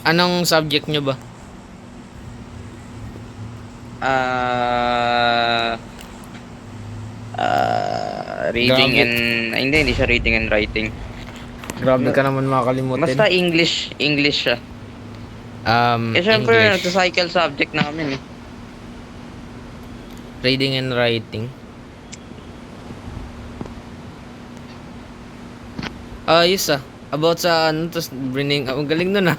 Anong subject nyo ba? Ah, reading Grabe. and hindi siya reading and writing. Grabe ka naman makakalimutin. Basta English siya. Eh syempre English. nagsa-cycle subject namin eh. Reading and writing. Ayos ah. About sa ano, tapos bring up. Ang galing nun ah.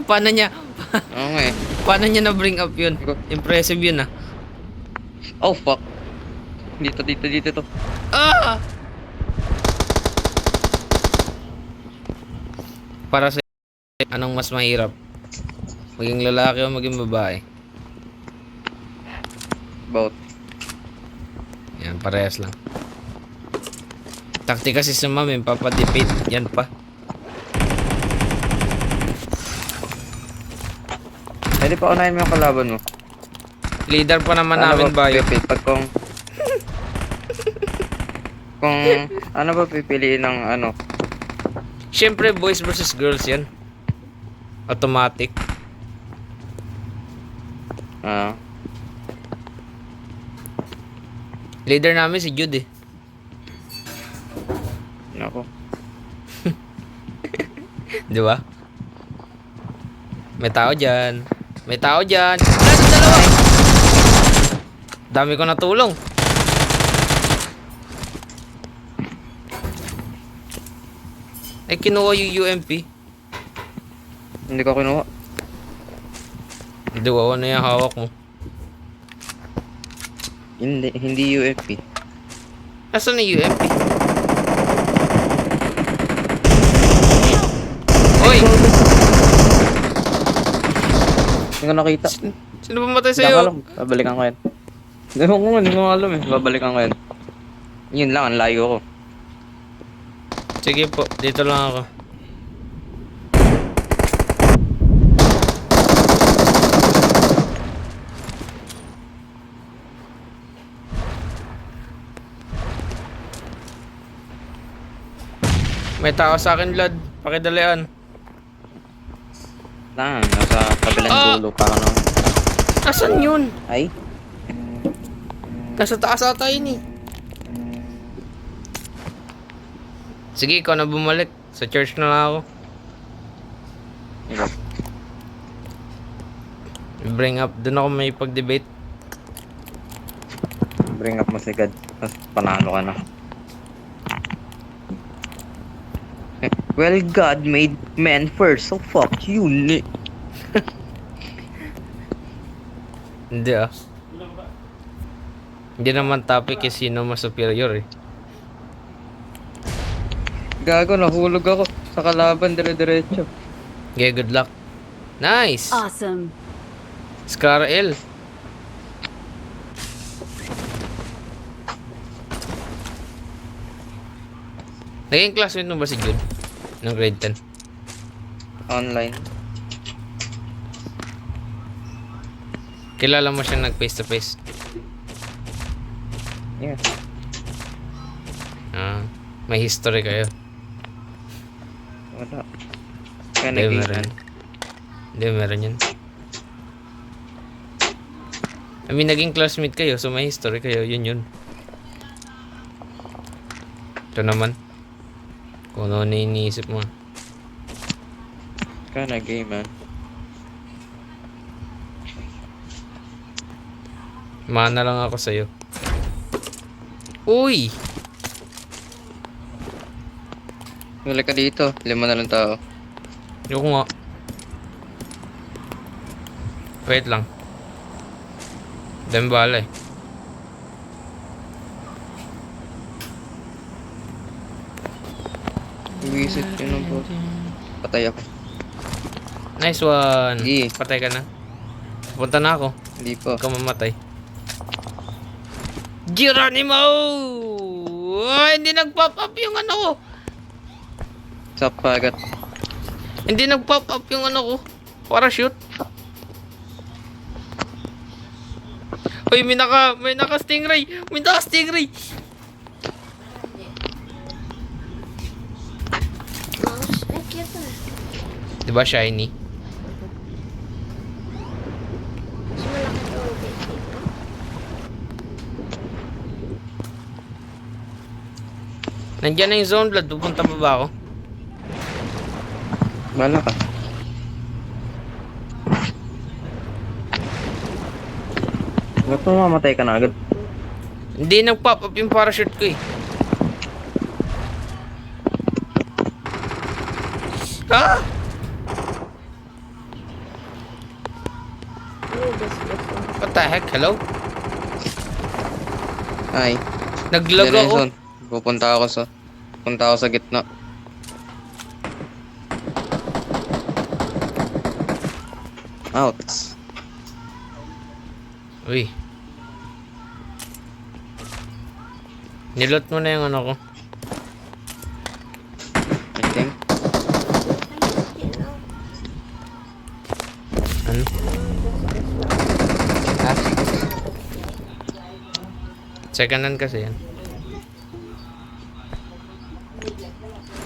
Paano niya, Oo nga eh. paano niya na bring up yun? Impressive yun ah. Oh fuck. Dito to. Ah! Para sa anong mas mahirap? Maging lalaki o maging babae? Both. Yan, parehas lang. Taktika si Ma'am, papadipid. Yan pa. Pwede pa unahin mo yung kalaban mo. Leader pa naman Ano namin ba bayo. pag kung ano ba pipiliin ng ano? Siyempre, boys versus girls yan. Automatic. Ah, Leader namin si Jude eh. nako. Di ba? May tao dyan. May tao dyan. Nasa dalawa! Dami ko natulong. Eh, kinuha yung UMP. Hindi ko kinuha. Hindi, wawa na yung hawak mo. Hindi UFP. Nasaan na yung UMP? Hoy! Hindi ko nakita. Sino ba matay Hindi ko sa'yo? alam. Babalikan ko yan. Hindi ko alam eh. Babalikan ko yan. Yun lang, ang layo ko. Sige po, dito lang ako. May tao sa akin, Vlad. Pakidalian. Lang, nasa kabilang dulo pa ako nung... Nasaan yun? Ay? Nasa taas ata yun eh. Sige, ikaw na bumalik. Sa church na lang ako. Bring up. Doon ako may pag-debate. Bring up mo si God. Tapos panalo ka na. Well, God made men first, so fuck you, Nick. Hindi ah. Hindi naman topic eh sino mas superior eh. Gago, nahulog ako sa kalaban, dire-diretso. Okay, good luck. Nice! Awesome. Scar L. Naging classmate mo ba si Jude? Nung grade 10? Online. Kilala mo siya nag face to face? Yeah. Ah, may history kayo. Wala. Kaya Hindi, nag-game meron. Hindi, meron yun. I mean, naging classmate kayo, so may history kayo. Yun. Ito naman. Kung ano na iniisip mo. Kaya nag-game, man. Mana lang ako sa'yo. Uy! Huli ka dito. 5 na lang tao. Yung nga. Wait lang. Dami bala eh. Iwisit yun ang boss. Patay ako. Nice one. Sige. Patay ka na. Punta na ako. Hindi pa. Huwag ka mamatay. Geronimo! Oh, hindi nag-pop up yung ano ko. Sa pagat. Hindi nag-pop up yung ano ko. Parachute. Uy, may naka stingray. May naka stingray. Diba shiny? Nandiyan na yung zone, Blood. Pupunta pa ba ako? Bala ka. Ba't mamamatay ka na agad? Hindi nag-pop up yung parachute ko eh. Ah! What the heck? Hello? Ay. Naglag Diyan na yung ako. zone. Punta ako sa gitna. Outs. Uy. Nilot mo na yung ano ko. I think. Ano? Ha? Second hand kasi yan.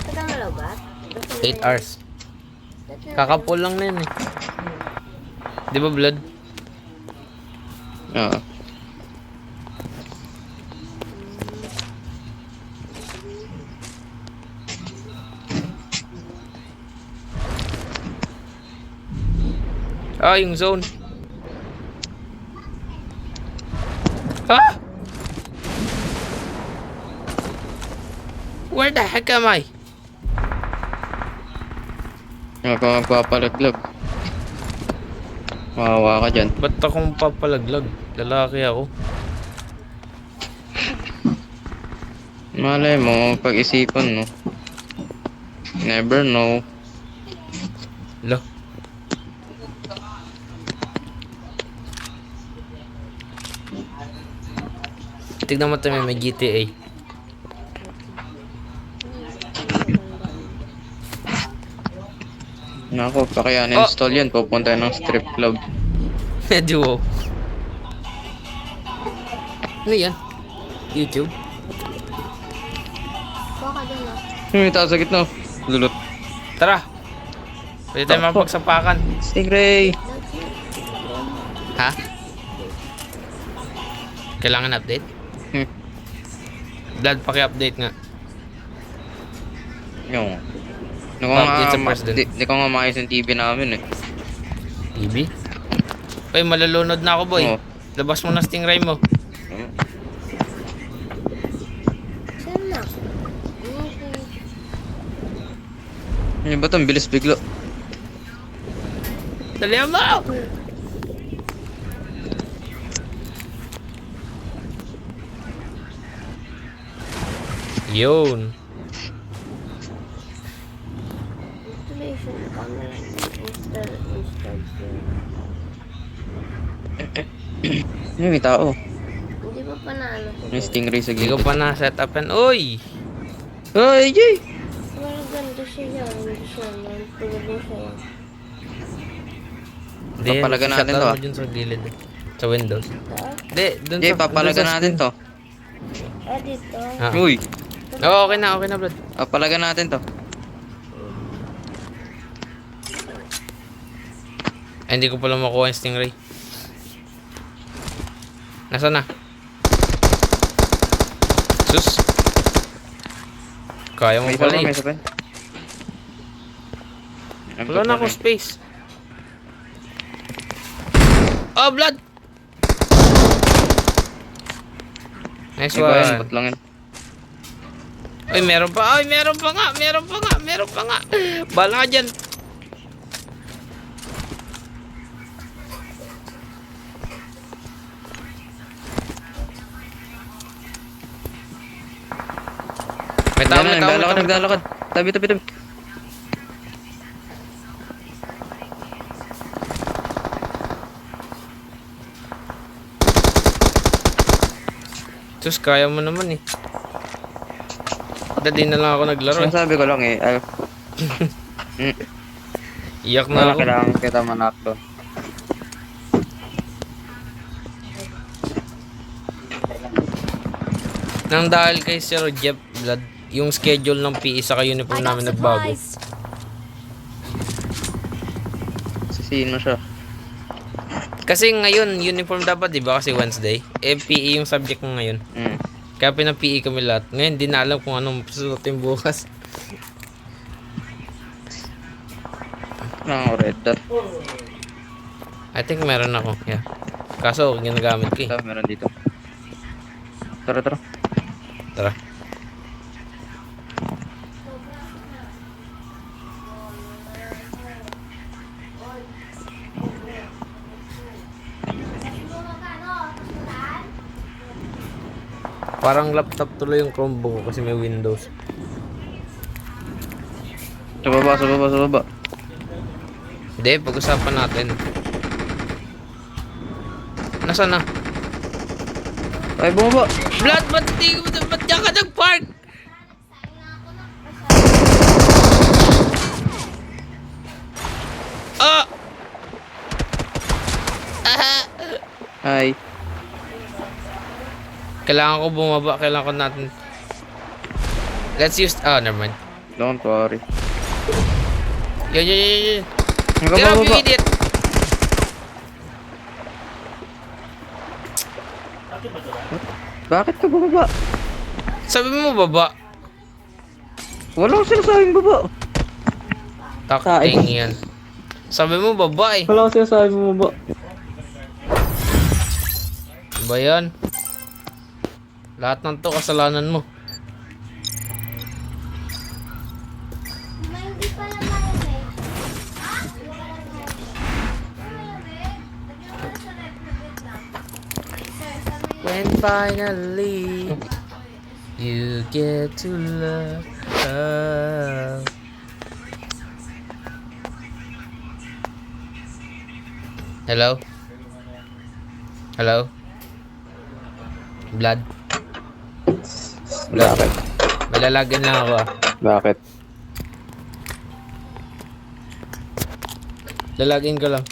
Kita malabat? 8 hours. Kakapul lang na yun eh. Di ba, Blood? Oo. Ah, yung zone. Ah! Where the heck am I? Magpapalaglag. Mawawa ka dyan. Ba't akong papalaglag? Lalaki ako. Malay mo, pag-isipan, no? Never know. Lo. Tignan mo tayo, may GTA. Nako, pa kaya na-install yan. Pupunta ng strip club. Duo. Ano yan? YouTube? Kuha ka dun, ah. May tao sa gitna. Lulot. Tara! Pwede tayo mapagsapakan. Stingray! Ha? Kailangan update? Hmm. Blood, paki-update nga. Yung. Update sa president. Di ko nga maayos yung TV namin eh. TV? Uy, malalunod na ako, boy. Oo. Labas mo na Stingray mo. Saan na? Okay. Yung ba ito? Ang bilis biglo. Dali mo! Yun. Installation camera. Installation. May tao. Hindi pa pa na ano. May stingray sa Hindi ko gilid. pa na-set up yan. Uy! Ay, Jay! Wala ganda siya yan. Hindi siya yan. Pwede siya yan. Hindi, Papalagan shut natin down to, mo dun sa gilid. Sa Windows. Ito? Hindi, dun Jay, sa... papalagan dun sa natin screen. to. Ah, dito. Ah. Uy! Oo, okay na, Blood. Papalagan natin to. Ay, hindi ko pala makuha yung Stingray. Nasaan na? Sus! Kaya mo May isa pala pa, eh. may isa pa. Wala na akong space. Oh, Blood! Nice Iba yan, one. ba't lang yan? Ay, meron pa. Ay, meron pa nga. Meron pa nga. Meron pa nga. Bala ka dyan. May tao, may tao, may tao. Naglalakad. Tabi. Sus, kaya mo naman eh. Dadi na lang ako naglaro. Sinasabi ko lang eh. Iyak na Wala, ako. kailangan kita manakto. Nang dahil kay Sir Jeff Blood, yung schedule ng PE sa uniform namin nagbago. Sisihin mo siya. Kasi ngayon, uniform dapat, di ba? Kasi Wednesday. Eh, PE yung subject mo ngayon. Mm. Kaya pina-PE kami lahat. Ngayon, di na alam kung anong susuotin bukas. Red dot. I think meron ako. Yeah. Kaso, ginagamit ko eh. Ito, meron dito. Tara, tara. Tara. Parang laptop tuloy yung Chromebook ko kasi may Windows. Sa baba, sa baba, sa baba. Hindi, pag-usapan natin. Nasaan na? Ay, bumaba. Blood, ba't diyan ka nag-park? Ah! Ah! Ay. Kailangan ko bumaba, kailangan ko natin. Let's use, never mind. Don't worry. Yun. Hanggang Get up, you baba. idiot! Bakit ka bumaba? Sabi mo baba. Wala akong sinasabing baba. Takting yan. Sabi mo baba eh. Wala akong sinasabing baba. Ba yan? Lahat ng to kasalanan mo. Hindi pala malamig. When finally you get to love. Hello? Hello? Blood? Bakit? Malalagyan lang ako ah. Bakit? Lalagyan ko lang.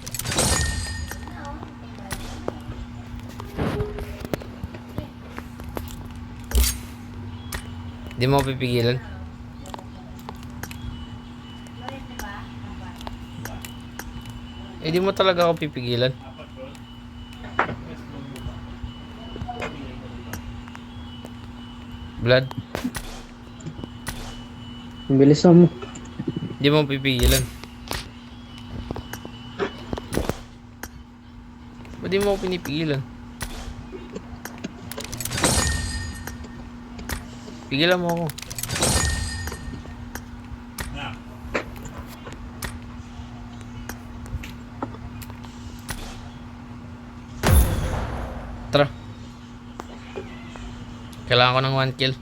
Di mo pipigilan. Eh di mo talaga ako pipigilan. Blood, Ang bilisan mo. di mo pipigilan. Ba't di mo ako pinipigilan? Pigilan mo ako. Tara. Kailangan ko ng 1 kill.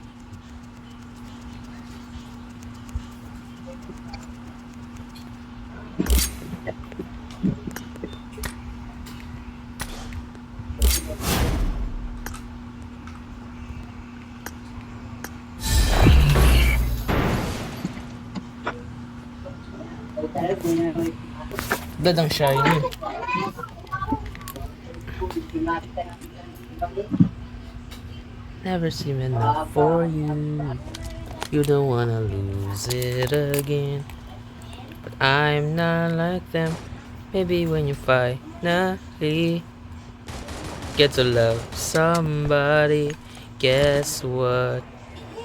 Dadang shiny. Never seen enough for you. You don't wanna lose it again. But I'm not like them. Maybe when you finally get to love somebody, guess what?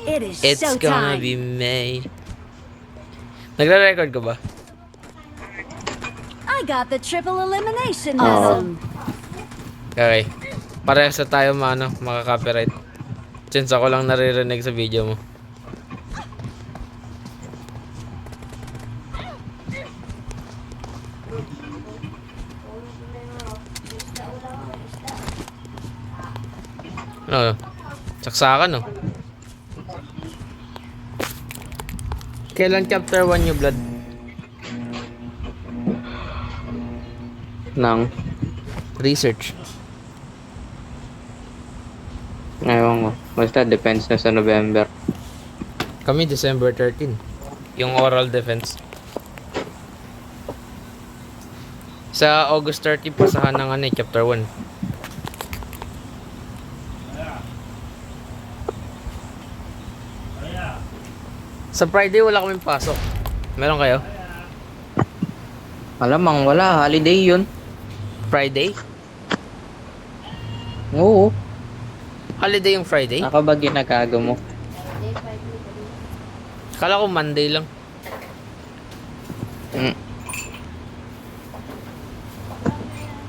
It is It's gonna showtime. be May. Nagre-record ka ba? I got the triple elimination Oh. medal. Okay. Parehas na tayo makaka-copyright. Since ako lang naririnig sa video mo. Ano? Saksakan, no? Kailan chapter 1 yung blood? Nang. Research. Ewan ko. Basta depends na sa November. Kami December 13. Yung oral defense. Sa August 30 pasahan ng chapter 1. Sa Friday wala kaming pasok. Meron kayo? Malamang wala. Holiday yun. Friday? Oo. Holiday yung Friday? Ako ba ginagago mo? Kala ko Monday lang. Mm.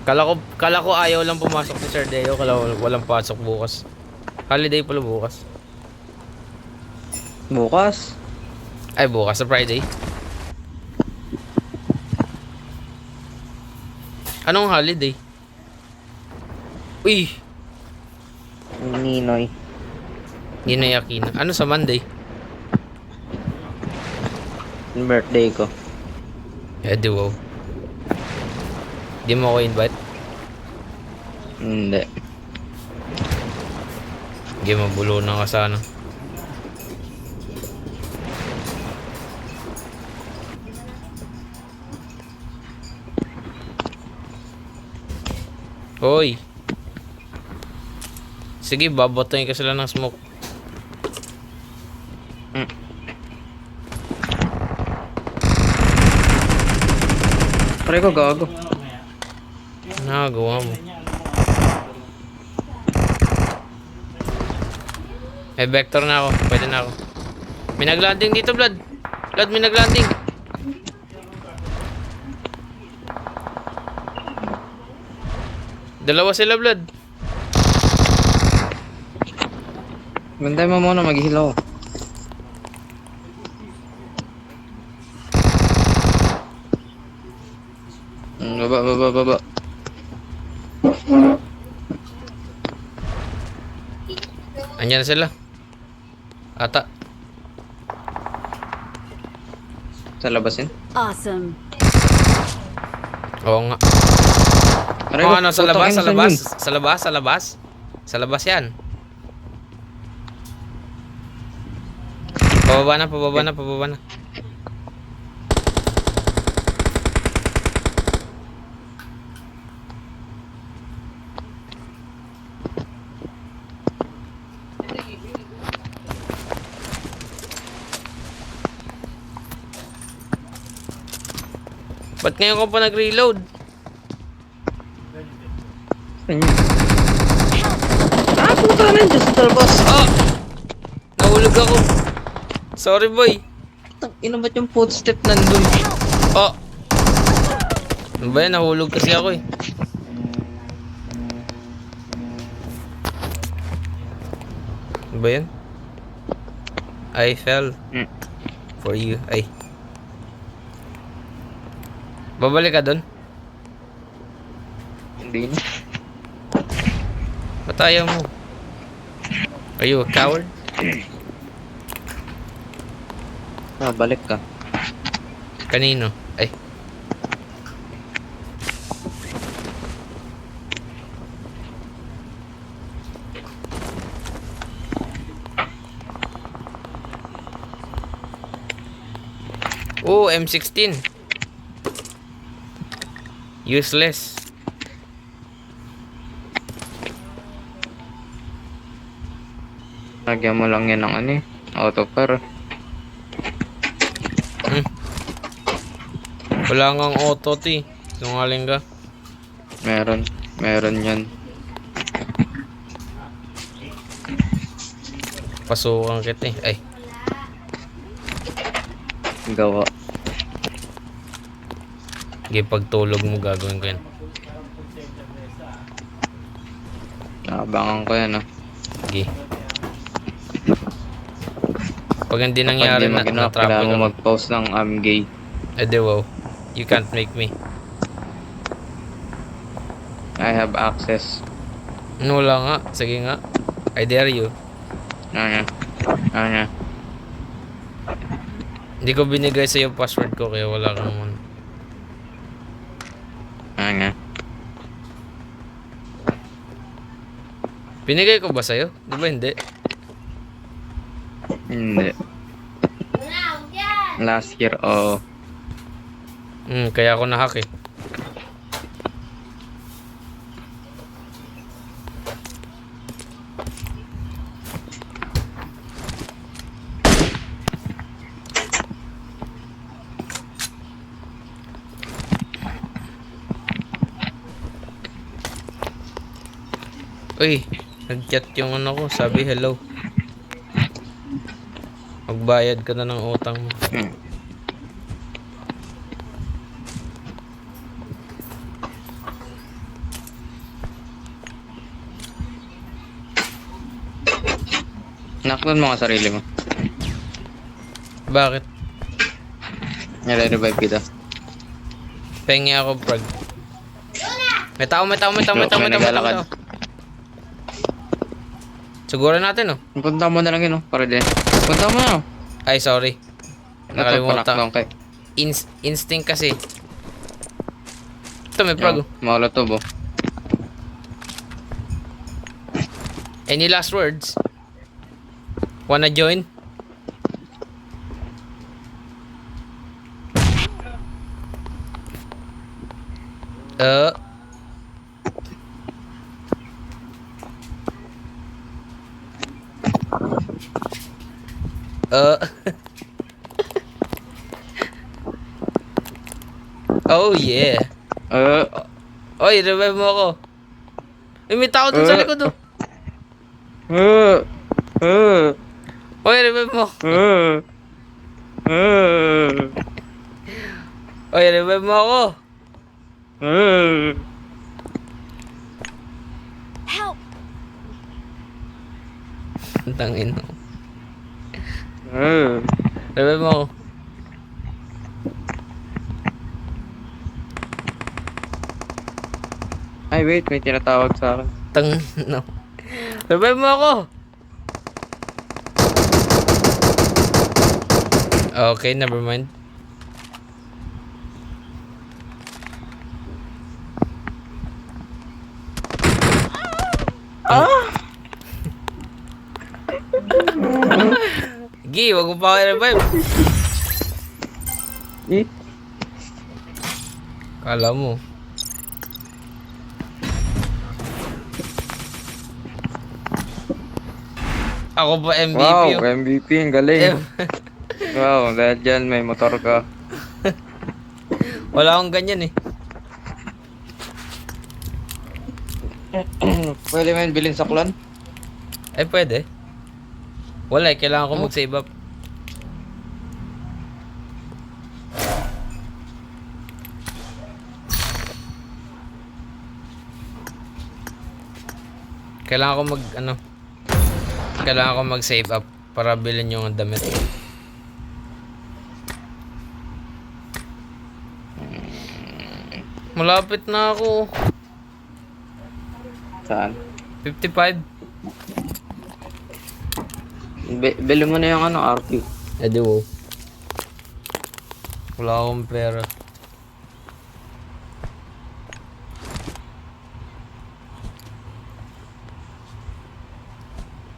Kala ko ayaw lang pumasok si Sir Deo. Kala ko walang pasok bukas. Holiday pala bukas. Bukas. Ay, bukas sa Friday. Anong holiday? Uy! Ninoy. Ginoy Aquino. Ano sa Monday? Yung birthday ko. Eh, di wow. Di mo ako invite? Hindi. Hindi mabulo na ka sana. Hoy! Sige, babotoyin ka sila ng smoke. Pare ko gago. Nakagawa mo. May vector na ako. Pwede na ako. May naglanding dito, Blood. Blood, may naglanding. Dalawa sila, Blood. Bantay mo muna, mag-hilaw. Baba. Andiyan na sila. Ata. Sa labasin? Awesome. Oo nga. Pare Oo, ko, ano, sa puto, labas, ayun, sa saan labas. yun? Sa labas, sa labas. Sa labas yan. Pababa na. Ba't ngayon ko pa nag-reload? Saan yun? Puta na dyan sa talbos. Oh! Nahulog ako. Sorry, boy. Ino ba't yung footstep nandun? Oh! Ano ba yan? Nahulog kasi ako eh. Ano ba yan? I fell for you. Ay. Babalik ka dun? Hindi na. Ba't ayaw mo? Are you a coward? Balik ka. Kanino? Ay. Oh, M16. Useless. Lagyan mo lang yan ng ano eh. Auto par. Wala ngang auto, ti. Sinungaling ka. Meron yan. Pasukan kita eh. Ay. Gawa. Sige, pagtulog mo gagawin ko yan. Nakabangan ko yan ah. Sige. Pag hindi Pag nangyari di na mag-enough, na-trap kailangan ka. mo mag-post ng I'm gay. Eh di wow. You can't make me. I have access. Ano, wala nga. Sige nga. I dare you. Ano? Hindi ko binigay sa iyo password ko kaya wala kang ano. Ano? Binigay ko ba sa'yo? Di ba hindi? Hindi. Last year, oh. Kaya ako na-hack eh. Uy, Nag-chat yung ano ko, sabi hello. Magbayad ka na ng utang mo. Naklan mo nga sarili mo. Bakit? Nire-revive kita. Pengi ako, prag. May tao. May naglalakad. Siguro natin, oh. Punta mo na lang yun, oh. Para din. Punta mo na, oh. Ay, sorry. Nakalimutan. Nakalimutan. Instinct kasi. Ito, may prag, oh. Molotov, oh. Any last words? Wanna join? Uh. Oh yeah. Oy, revive mo ako. May tao dun sa likod, oh. Oy, revive mo. Oy, revive mo ako. Help! Tangin mo. Revive mo ako. Ay, wait. May tinatawag sa akin. No. Revive mo ako. Okay, never mind. Gi, wag mo pa ako revive. Kala mo. Ako pa MVP. Wow, oh. MVP. Ang galing. Wow, dahil dyan may motor ka. Wala akong ganyan eh. Pwede mo yun bilhin sa clan? Ay, pwede. Wala eh, kailangan ko mag-save up. Kailangan ko kailangan ko mag-save up para bilhin yung damit. Malapit na ako. Saan? 55. Bili mo na yung RP. Eh di wo. Wala akong pera.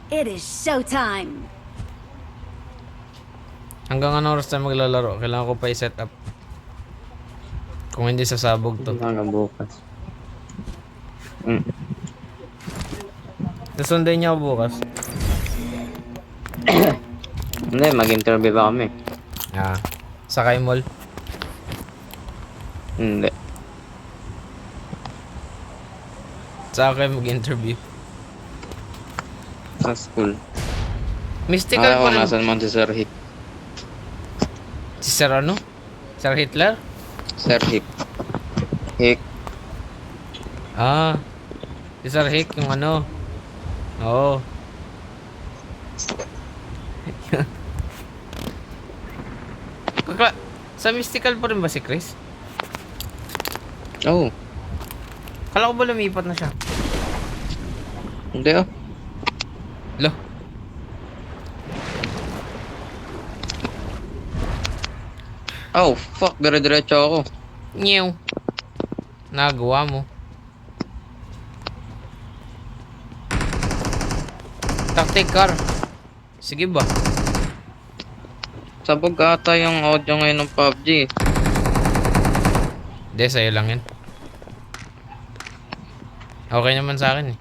It is showtime. Hanggang anong oras tayo maglalaro? Kailangan ko pa i-set up. Kung hindi sasabog to. Hanggang bukas. Susundan niya ako bukas. Hindi, mag-interview ba kami? Sakay mall. Hindi. Saan kayo mag-interview? Sa school. Mystical Ako, pa rin. nasan man si Sir Hip. Si Sir ano? Sir Hitler? Sir Hip. Hik. Si Sir Hick yung ano. Oo. Sa mystical pa rin ba si Chris? Oh. Kala ko ba lumipat na siya? Hindi ah. Lo. Oh, fuck. Dire-diretso ako. Nyew. Nagawa mo. Tactic car. Sige ba? Sabog ata yung audio ngayon ng PUBG. Hindi, sa'yo lang yan. Okay naman sa akin eh.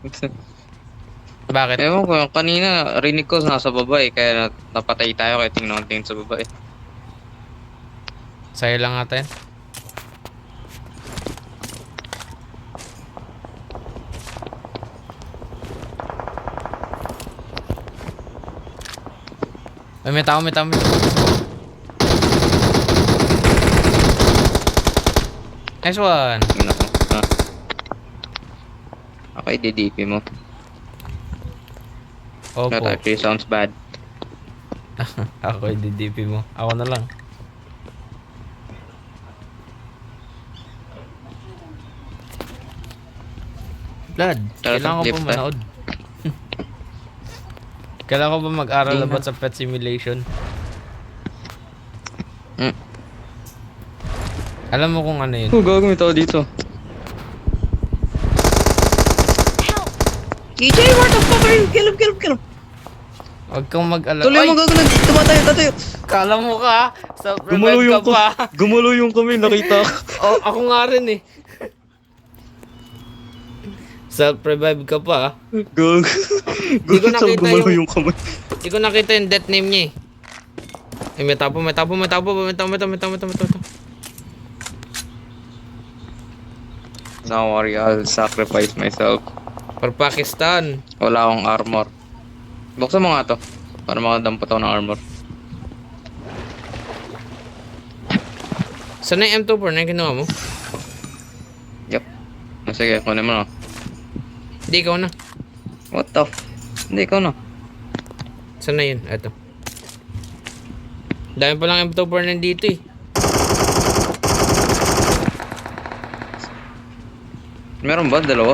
Bakit? Ewan ko, kanina rinig ko nasa baba eh. Kaya napatay tayo kaya tingnan sa baba eh. Sa'yo lang ata yan. Ay, may tao, may tao, may tao. Nice one. Tingnan ko. Okay, DDP mo. Opo. That actually sounds bad. Ako yung DDP mo. Ako na lang. Blood, Tara, kailangan ko lift, pa ah. manood. Kailangan ko ba mag-aral Di na. about sa pet simulation? Mm. Alam mo kung ano yun? Oh, gago, may tao dito. Help! KJ, what the fuck are you? Kill him, kill him, kill him. Huwag kang mag-alala. Tuloy mo, gago, tumatayo, tatayo. Kala mo ka, sa Gumulo revive yung ka pa. Gumulo yung kami, nakita ko. Oh, ako nga rin eh. Self-revive ka pa. Gago. Di ko nakita Gumulo yung- yung kamay. Hindi ko nakita yung death name niya eh. Ay, may tapo, may tapo, may tapo, may tapo, may tapo, may tapo, may tapo, may tapo. Don't worry, I'll sacrifice myself. For Pakistan. Wala akong armor. Buksan mo nga to. Para makadampot ako ng armor. Saan na yung M24 na yung kinuha mo? Yep. Sige, kunin mo na. Hindi, ikaw na. What the f... Hindi, ikaw na. Saan na yun? Eto. Dami pa lang M24 nandito eh. Meron ba? Dalawa?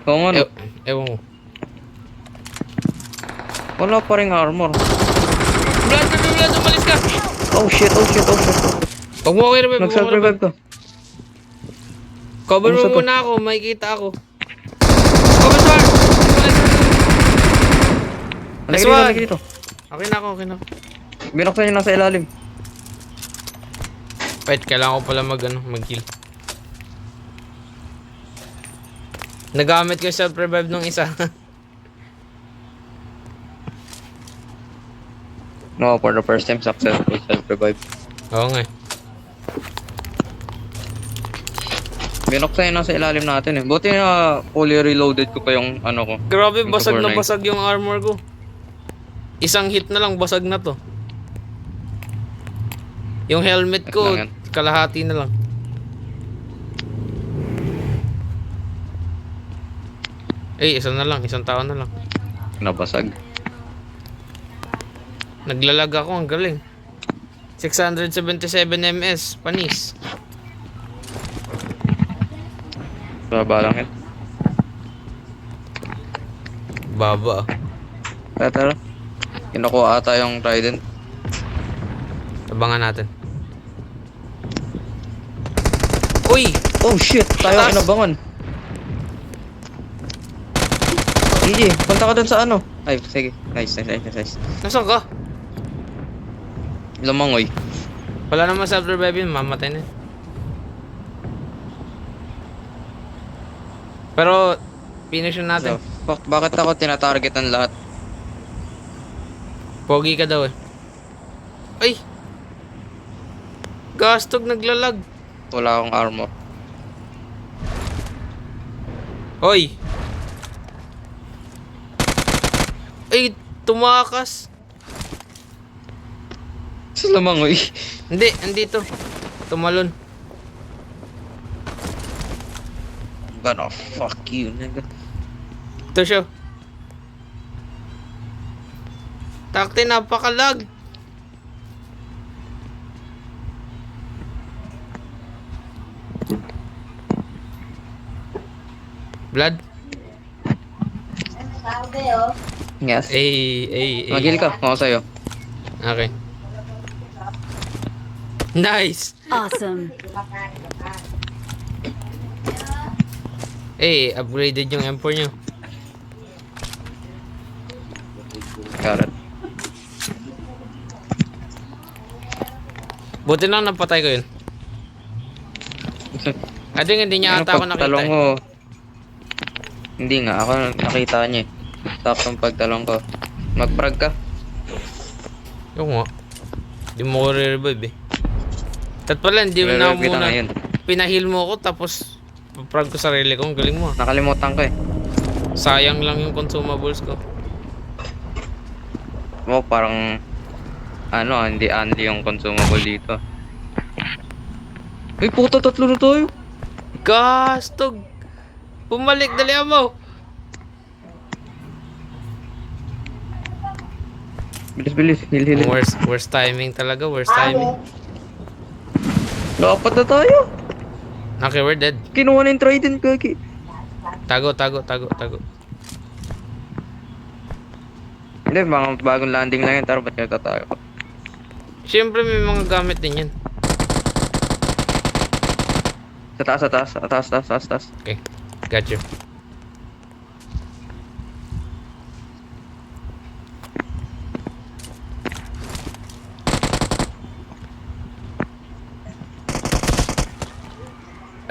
Oo nga, no. Ewan ko. Wala pa rin armor. Blood, umalis ka! Oh shit, oh shit, oh shit. Huwag mo ako i-revive, huwag mo ako i-revive. Nag-self-revive ka. Cover mo Kamusta to? muna ako, makikita ako. Cover sir! Nice one! Halika dito. Okay na ako, okay na ako. Binuksan niyo nasa ilalim. Wait, kailangan ko pala mag-kill. Nagamit ko yung self-revive nung isa. No, for the first time, successful self-revive. Oo nga eh. Binuksan niyo nasa ilalim natin eh. Buti na fully reloaded ko pa yung ano ko. Grabe, Yung basag na 249. basag yung armor ko. Isang hit na lang, basag na to. Yung helmet ko, Lang yan. kalahati na lang. Eh, isa na lang, isang tao na lang. Nabasag. Naglalag ako, ang galing. 677 ms, panis. Baba lang yan. Baba. Tara. Kinukuha ata yung trident. Abangan natin. Uy! Oh shit! Tayo Taas. kinabangan. GG, punta ka dun sa ano. Ay, sige. Nice. Nasaan ka? Lamangoy. Wala naman self-revive yun, mamatay na yun. Pero, finish yun natin. So, fuck, bakit ako tinatarget ng lahat? Pogi ka daw eh. Ay! Gastog, naglalag. Wala akong armor. Hoy! Ay, tumakas. Sa lamangoy. Hindi, andito. Tumalon. Gonna fuck you, nigga. Ito siya. Takte, napakalag. Blood? Yes. Ay. Magil ka, ako sa'yo. Okay. Nice! Awesome. Upgraded yung M4 nyo. Carrot. Buti lang napatay ko yun. I think hindi niya ata ako nakita pagtalong eh. ko. Hindi nga, ako nakita niya eh. Tapos pagtalong ko. Mag-frag ka. Yung nga. Hindi mo ko re-revive eh. Tat pala, hindi mo na Re-revive kita muna. ngayon. Pinahil mo ako tapos prag ko sarili ko. Ang galing mo ah. Nakalimutan ko eh. Sayang lang yung consumables ko. Oh, parang Hindi only yung consumable dito. Ay, puta, tatlo na tayo. Gastog! Bumalik, dali mo! Bilis, bilis. Hil, hil. Worst timing talaga, worst timing. Dapat na tayo. Okay, we're dead. Kinuha na yung trident, kaki. Tago. Hindi, mga bagong landing lang yan. Tara, ba't kaya tayo? Siyempre may mga gamit din yan. Sa taas, sa taas. Taas. Okay, got you.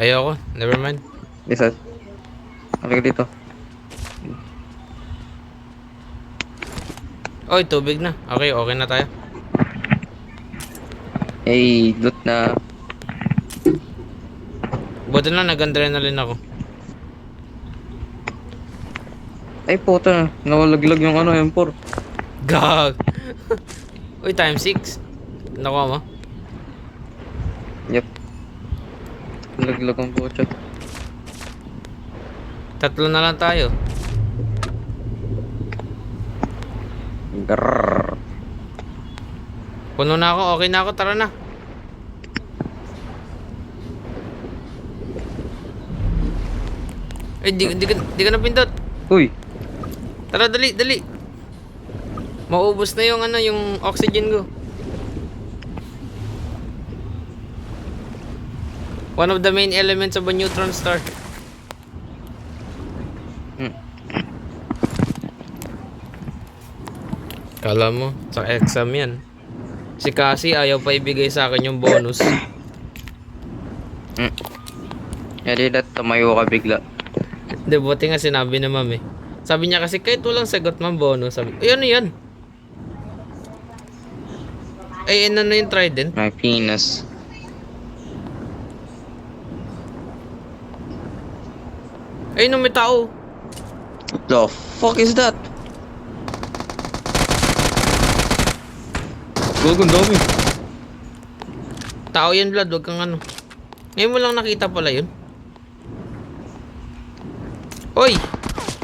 Ayoko, never mind. Isa. Halika dito. Oy, tubig na. Okay na tayo. Hey, loot na. Buti na nag-adrenaline ako. Ay, puta. Nawalaglag yung M4. Gag! Uy, time 6. Nakuha mo? Yep. Laglag ang puta. Tatlo na lang tayo. Grrrr. Puno na ako, okay na ako, tara na. Ay, di ka napindot. Uy. Tara, dali. Maubos na yung oxygen ko. One of the main elements of a neutron star. Kala mo, sa exam yan. Si Cassie ayaw pa ibigay sa akin yung bonus. Yari dat, tumayo ka bigla. Hindi, buti nga sinabi ni ma'am eh. Sabi niya kasi kahit walang sagot ma'am, bonus. Sabi, ay ano yan? Ay, ano na yung trident? My penis. Ay, no, may tao. The fuck is that? Gagong dami. Tao yan, Vlad, wag kang ano. Ngayon mo lang nakita pala yun. Hoy!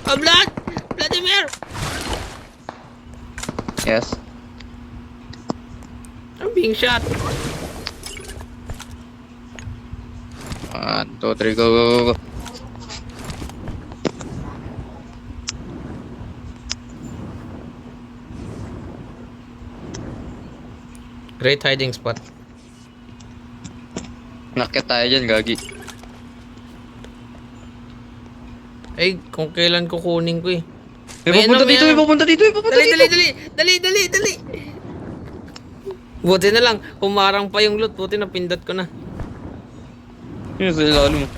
Oh, Vlad! Vladimir! Yes. I'm being shot. 1, 2, 3, go. Great hiding spot. Nakit tayo dyan, gagi. Ay, kung kailan kukunin ko eh. May May papunta dito. Dali. Buti na lang, humarang pa yung loot. Buti na pindot ko na. Yun, sa ilalim.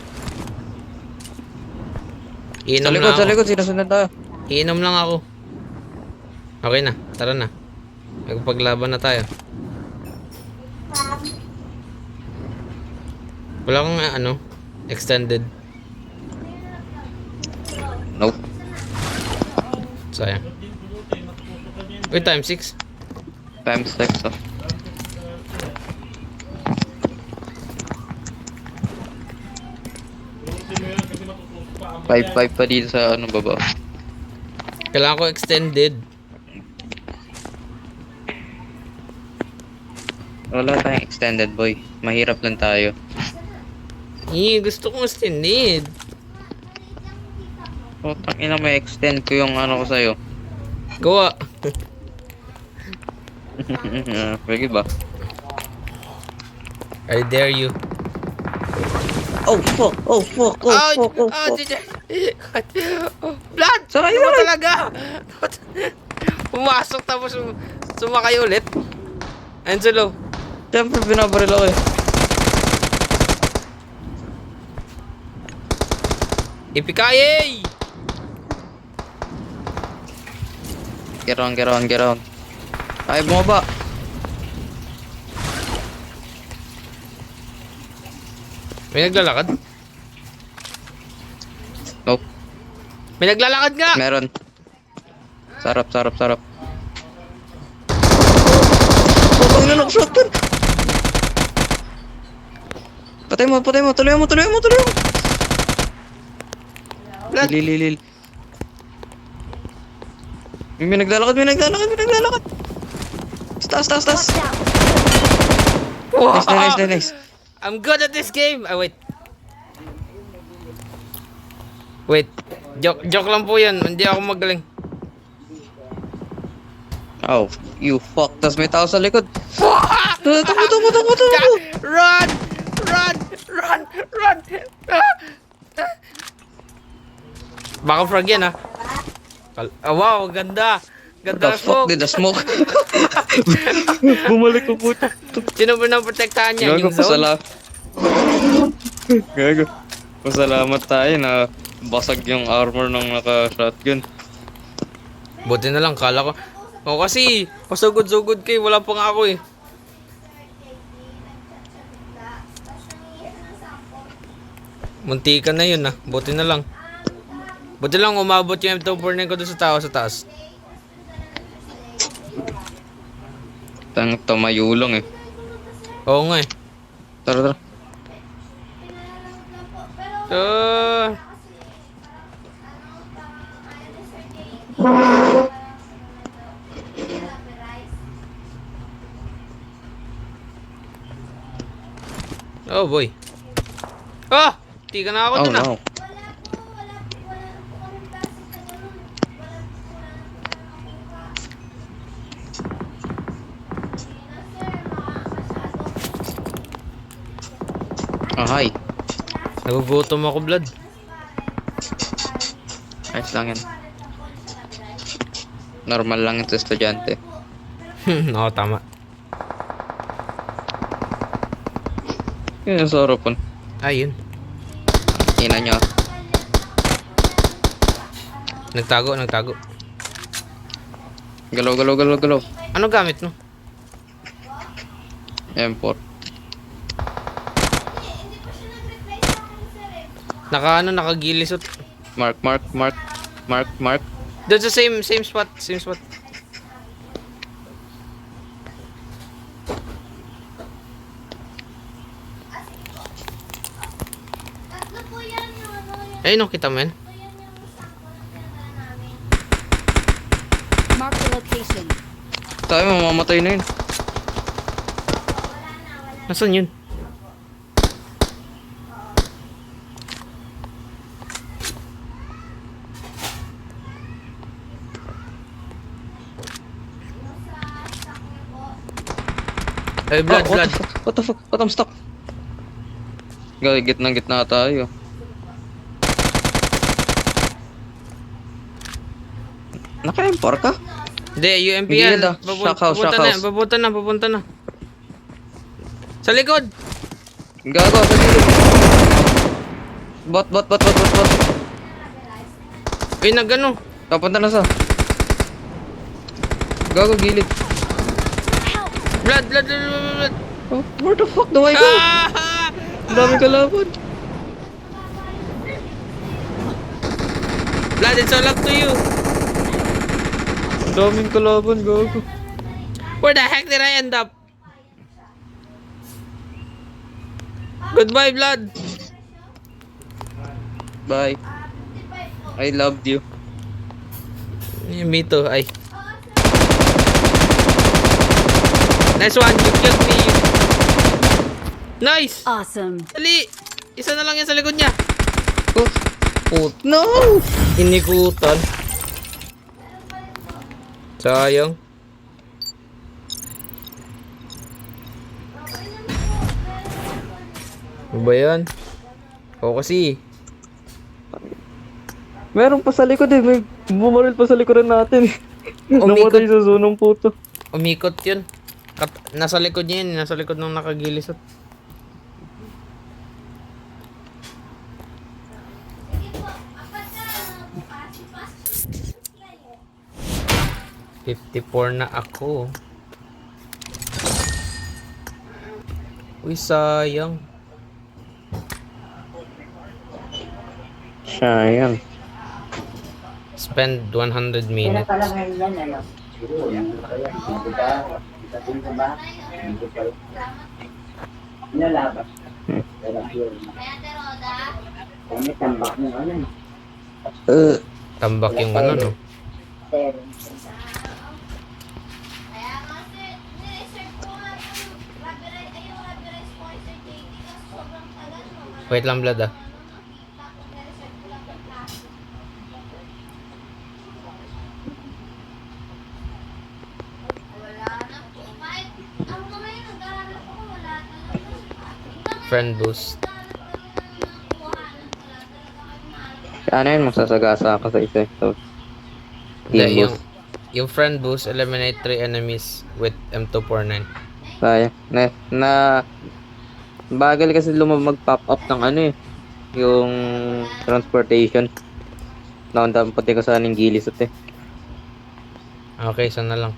Iinom na Sa ako. likod, sinasundan tayo. Iinom lang ako. Okay na, tara na. Magpaglaban na tayo. Wala kang extended. Nope. Sayang. Wait, time 6. Times 6 oh. Five pa dito sa baba. Kailangan ko extended. Wala tayong extended, boy. Mahirap lang tayo. Gusto kong extended. Putang ina, may extend ko yung ko sa'yo. Gawa. Pwede ba? I dare you. Oh fuck! Blood! Sakay Ano na! talaga? Pumasok tapos sumakay ulit. Angelo. Siyempre, binabaril ako eh. Ipikayay! Get on. Ay, bumaba. May naglalakad? Nope. May naglalakad nga! Meron. Sarap. Putang ina, naka-shotgun. Patay mo. Tuloy mo. Lil. May naglalakad. Taas. Watch out! Nice. I'm good at this game. Ah, wait. Wait. Joke lang po yan. Hindi ako magaling. Oh, you fuck. Tas may tao sa likod. Tumo. Run! Baka frog yan, ah. Wow, ganda. Ganda The fuck smoke. did the smoke? Bumalik ko po. Sino ba nang protektahan niya? Yung zone? Gago. Pasalamat tayo na basag yung armor ng naka-shotgun. Buti na lang, kala ko. O kasi, pasugod-sugod kayo. Wala pa nga ako eh. Muntikan na yun ah. Buti na lang. Buti lang umabot yung M249 ko doon sa tao sa taas. Tang tumayulong eh. Oo nga eh. Tara. Ah. Oh boy. Ah! Tika na ako Oh dun ah. no. Oh, hi. Nagugutom ako, blood. Ayos lang yan. Normal lang ito estudyante. Oo, tama. Yun yung soropon. Ayun. Hina nyo ah. Nagtago. Galaw. Ano gamit mo? M4. Nakagilisot. Mark. Doon sa same spot. Ayun, kita mo yan. Mark the location. Tayo, mamamatay na yun. Nasaan yun? Ay, blood. What the fuck? Ba't I'm stuck? Gitna tayo. Naka-M4 ka? Hindi, UMP Hindi yan. yan, shock house. Papunta na. Sa likod! Gago, sa gilid. Bot. Ay, nagano. Papunta na sa. Gago, gilid. Blood. Oh, where the fuck do I go? Ah! Ang dami kalaban. Blood, it's all up to you. Ang daming kalaban, gago. Where the heck did I end up? Goodbye, blood. Bye. I loved you. Me too, ay. Nice one, you killed me. Nice! Awesome. Dali! Isa na lang yan sa likod niya. No! Inikutan. Sayang. Ano ba yan? O kasi. Meron pa sa likod eh. May bumaril pa sa likuran natin. Namatay sa zonong puto. Umikot yun. Nasa likod niya yun. Nasa likod ng nakagilisot. $54 na ako. Uy, sayang. Sayang. Spend 100 minutes. Tambak yung ano, no? Wait lang, Vlad, ah. Friend boost. Ano yun, masasagasa ka sa isa. So, Hindi, team boost. yung friend boost, eliminate 3 enemies with M249. Sayang. Bagal kasi mag-pop up ng ano eh. Yung transportation. Nakandang pati ko sa aning gilisot eh. Okay, sana lang.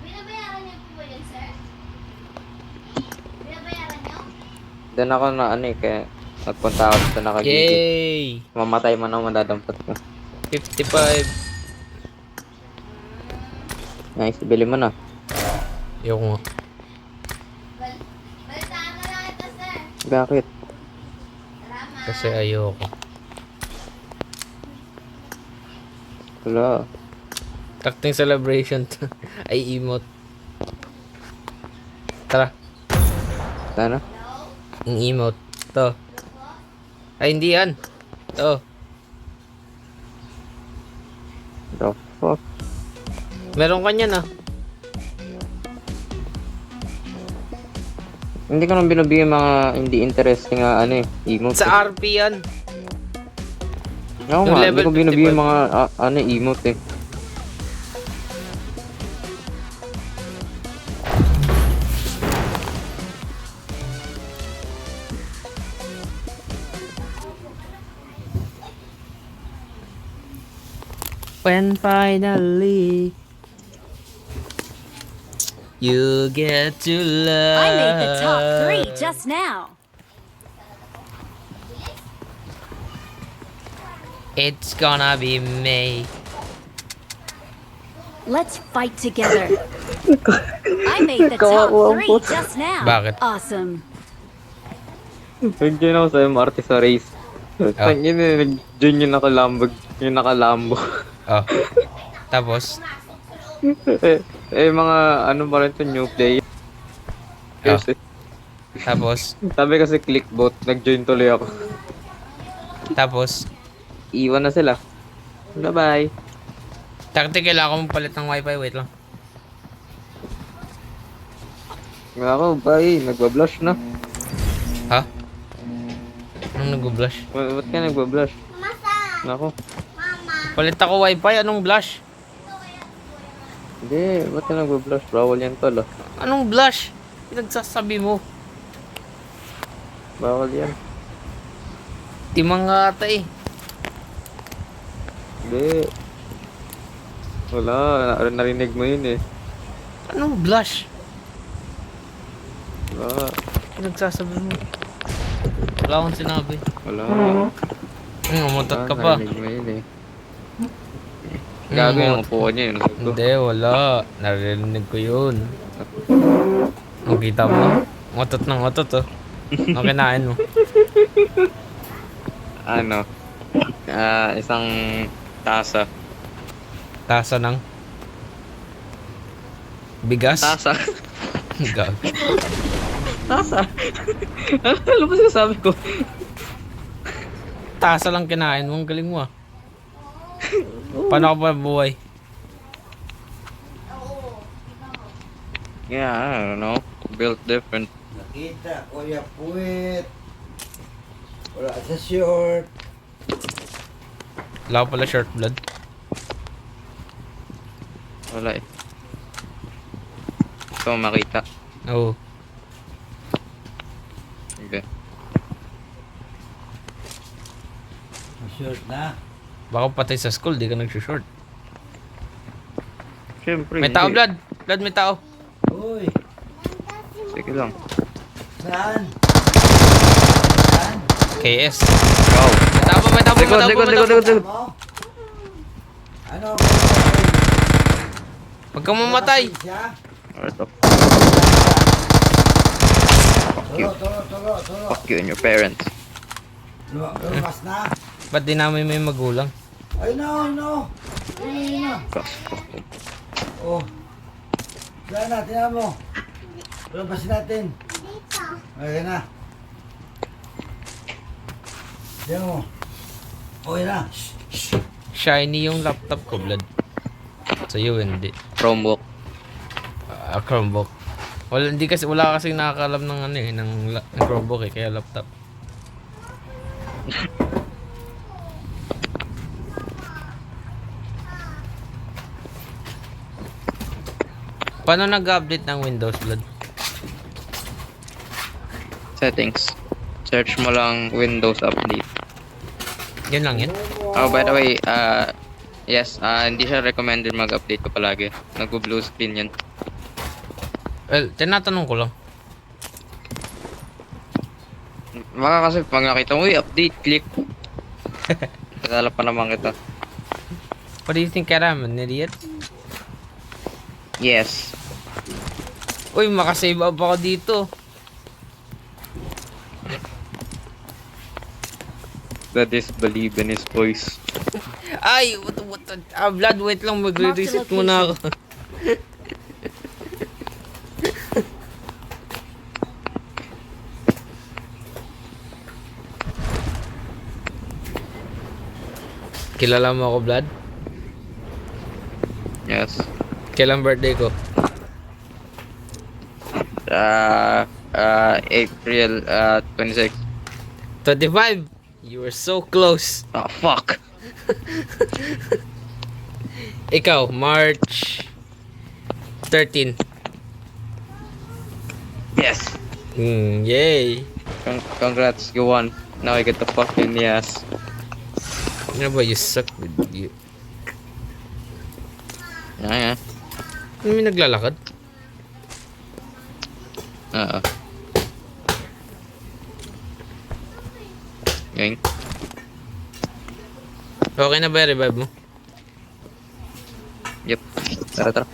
Doon ako na ano eh, kaya nagpunta ako sa nakagigil. Yay! Mamatay man ako, madadampot ko. 55. Nice, bili mo na. Yung Bakit? kasi ayoko. Wala. Takting celebration to. Ay, emote. Tara, Sana? yung emote. To. Ay, hindi yan. To. The fuck? Meron ka niyan, ah. Hindi ko nang binibigyan mga hindi interesting nga ano eh, emote. Sa RP yan. Oo yung nga, level hindi ko binibigyan 55. mga ano emote eh. When finally you get to love. I made the top 3 just now. It's gonna be me. Let's fight together. I made the top 3 just now. Bakit? Awesome. Nag-join ako sa MRT sa race. Tangin eh, nag-join yung nakalambo. Oh. Tapos, mga ano pa rin to, new player. Oh. Yes, eh. tapos, Sabi kasi clickbot, nag-join tuloy ako. tapos, Iwan na sila. Bye-bye. takti kailangan mong palit ng wifi. Wait lang. Ako, bye. Nagbablush na. Ha? Anong nag-blush? Ba't ka nagbablush? Nako. Palit ako wifi. Anong blush? Hindi, ba't ka nagbablush? Bawal yan tol, ah. Anong blush? Pinagsasabi mo. Bawal yan. Timang nga ata eh. Hindi. Wala, narinig mo yun eh. Anong blush? Wala. Pinagsasabi mo. Wala akong sinabi. Wala. Umutot ka pa. Narinig mo yun eh. Gago yung upo niya yun. Hindi, wala. Narinig ko yun. Ang kita mo. Ngotot ng ngotot, oh. Ang kinain mo. Ano? Isang tasa. Tasa ng bigas? Tasa? Gag. Tasa? Ano ba sinasabi ko? Tasa lang kinain mo. Ang galing mo, ah. Paano ka pa buhay? Yeah, I don't know. Built different. Nakita ko yung puwit. Wala sa short. Wala ko pala short blood. Wala eh. Gusto mo makita. Oo. Okay. Short na. Baka patay sa school, di ka nag-short. Siyempre. May tao, hindi. blood. Blood, may tao. Uy, Sige lang. saan? KS. Wow. May tao pa, may tao pa, may Likod, tao pa, likod, may tao likod, pa. likod. Mo? Ano? Huwag kang mamatay. Siya? Ito. Turo. Fuck you and your parents. Lumabas na. Ba't dinamay mo yung magulang? Ayun na. Fuck, fuck. Oh. Saan na, tingnan mo. Labasin natin. Ayun na. Tingnan mo. Okay na. Shiny yung laptop ko, blood. Sa'yo, hindi. Chromebook. Chromebook. Wala kasi nakakalam ng ano eh, ng Chromebook eh, kaya laptop. Paano nag-update ng Windows, blood? Settings. Search mo lang Windows Update. Yun lang yun. Oh, by the way, yes, hindi siya recommended mag-update ko palagi. Nag-blue screen yan. Well, tinatanong ko lang. Baka kasi pag nakita mo, update, click. Kasala pa naman kita. What do you think, Karam? An idiot? Yes. Uy, makasave up ako dito. That is believe in his voice. Ay, blood, wait lang, magre-reset muna ako. Kilala mo ako, blood? Yes. Kailan birthday ko? April 26. 25! You were so close. Oh, fuck. Ikaw, March 13. Yes. Yay! Congrats, you won. Now I get the fuck in the ass. Ano ba, you suck with you. Yeah. Ano may naglalakad? Oo. Gang. Okay na ba yung revive mo? Yep. Tara.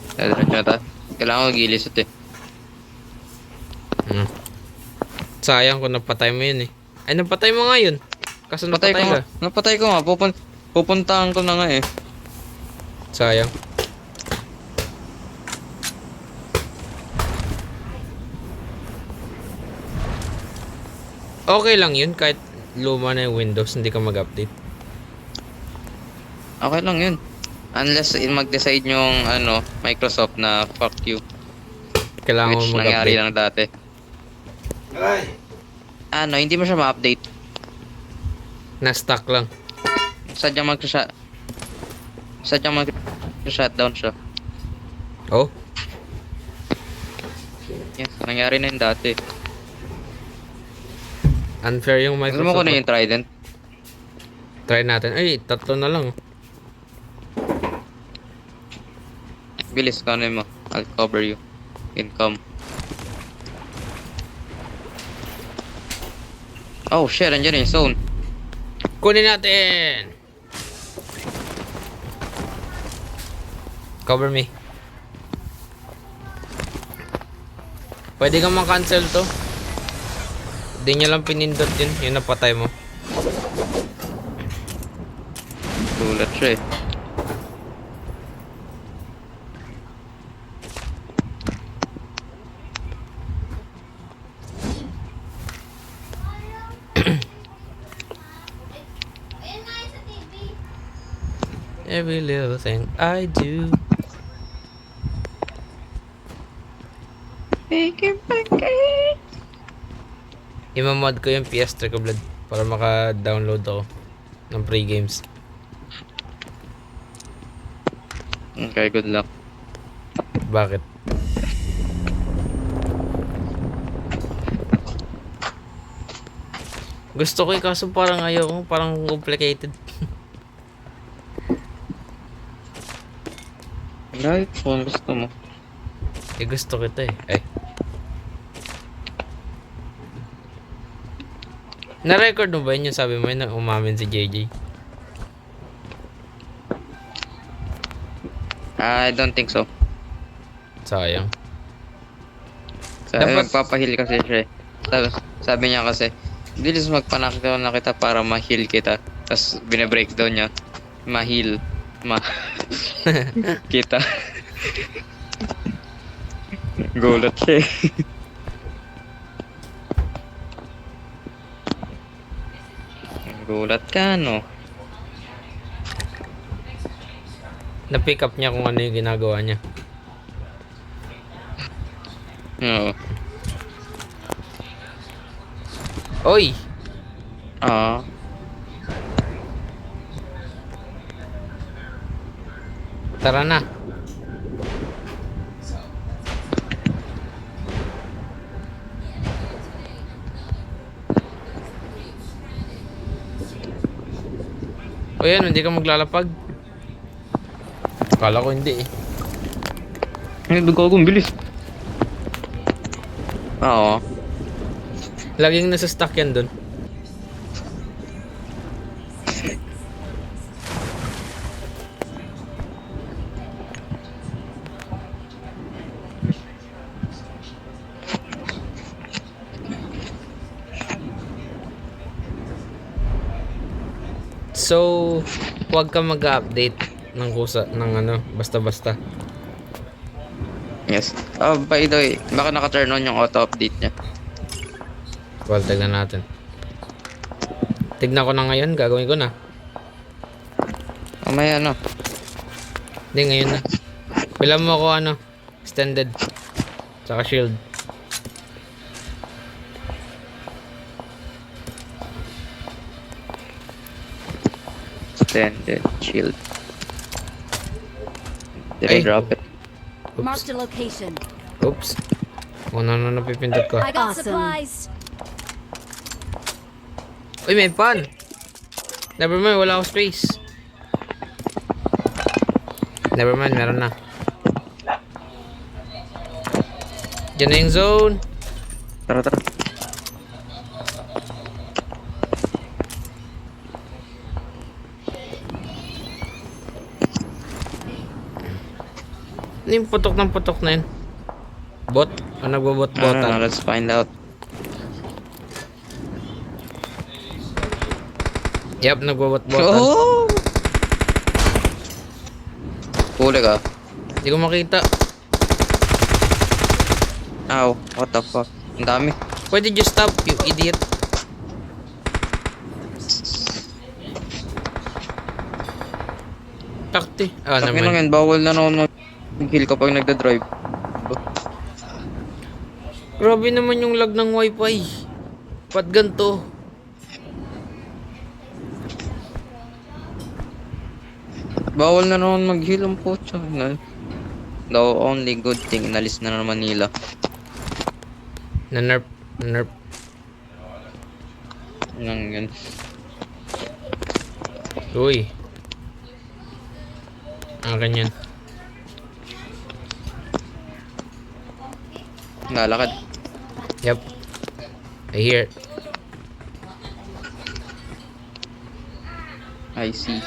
Kailangan ko gilisot eh. Sayang kung napatay mo yun eh. Ay, napatay mo nga yun. Kaso napatay ka. Napatay ko nga. Pupuntahan ko na nga eh. Sayang. Okay lang yun kahit luma na yung Windows, hindi ka mag-update. Okay lang yun. Unless mag-decide yung Microsoft na fuck you. Kailangan Which mo nangyari mag-update. lang dati. Ay. Hindi mo siya ma-update. Na-stuck lang. Sadyang mag-shutdown siya. Oh? Yes, nangyari na yun dati. Unfair yung Gusto Microsoft. mo ko na yung Trident? Try natin. Ay, 3 na lang. Bilis, kanin mo. I'll cover you. Income. Oh shit, andyan yung zone. Kunin natin! Cover me. Pwede kang mag-cancel to. Hindi niya lang pinindot yun. Yung napatay mo. Sulat siya eh. Every little thing I do. Imamod ko yung PS3 ko, blood, para maka-download ako ng free games. Okay, good luck. Bakit? Gusto ko kaso parang ayaw ko, parang complicated. Right, kung gusto mo. Gusto kita eh. Ay. Na-record mo ba yun yung sabi mo yun na umamin si JJ? I don't think so. Sayang. Sa Dapat- magpapahil kasi siya eh. Sabi niya kasi, bilis magpanakdaw na kita para ma-heal kita. Tapos binabreakdown niya. Ma-heal. Kita. Gulat siya eh. Gulat ka, no? Na-pick up niya kung ano yung ginagawa niya. Oo. Oy! Ah. Tara na. O yan, hindi ka maglalapag. Kala ko hindi eh. Ay, gagawin, bilis. Oo. Laging nasa stock yan dun. So, huwag ka mag-update ng kusa ng ano, basta-basta. Yes. By the way, baka naka-turn on yung auto-update niya. Well, tignan natin. Tignan ko na ngayon, gagawin ko na. Mamaya na. Hindi, ngayon na. Bilang mo ako ano, extended. Tsaka shield. Extended shield. Did I Ay. drop it? Marked a location. Oops. Kung ano na napipindot ko. I got Awesome. supplies. Uy, may pan! Never mind, wala akong space. Never mind, meron na. Diyan na yung zone. Tara, tara. Ano yung putok ng putok na yun? Bot? O nagbobot-botan? Let's find out. Yup, nagbobot-botan. Oh! Huli ka. Hindi ko makita. Ow, what the fuck? Ang dami. Why did you stop, you idiot? Takti. Ah, Sabi lang naman. yan, bawal na naman mag-heal kapag nagda-drive. Grabe naman yung lag ng wifi. Ba't ganito? Bawal na naman mag-heal ang putya. The only good thing, inalis na naman nila. Na-nerf. Na-nerf. Nang yun. Uy. Akin yan. Lalakad. Yup. I hear. I see.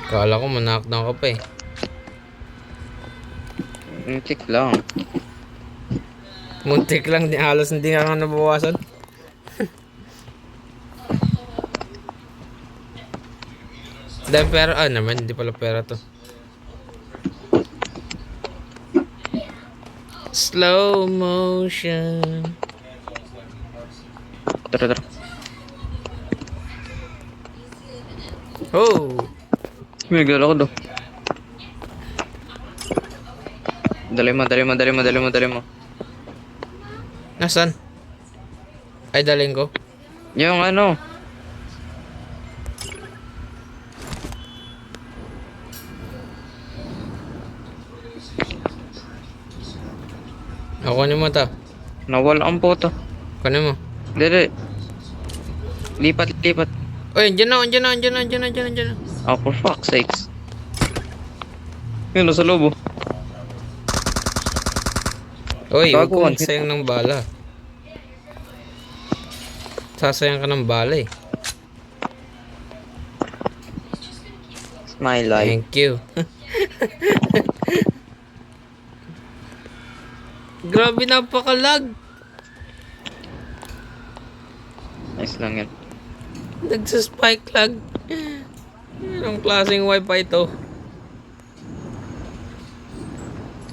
Kala ko manakdown ka pa eh. Muntik lang. Muntik lang, halos hindi nga nabawasan. Dahil pera, naman, hindi pala pera to. Slow motion. Tara, tara. Oh! May gala ko do. Dali mo, dali mo, dali mo, dali mo, dali mo. Nasaan? Ay, daling ko. Yung ano. Kunin mo to. Nawala ang puto. Kunin mo. Dali. Lipat, lipat. Uy, andyan na, andyan na, andyan na, andyan na, andyan na, andyan na. Oh, for fuck's sakes. Yun, nasa lobo. Uy, huwag Gago, kang one hit. sayang ng bala. Sasayang ka ng bala eh. My life. Thank you. Grabe, napakalag. Nice lang yan. Nagsa-spike lag. Anong klaseng wifi to?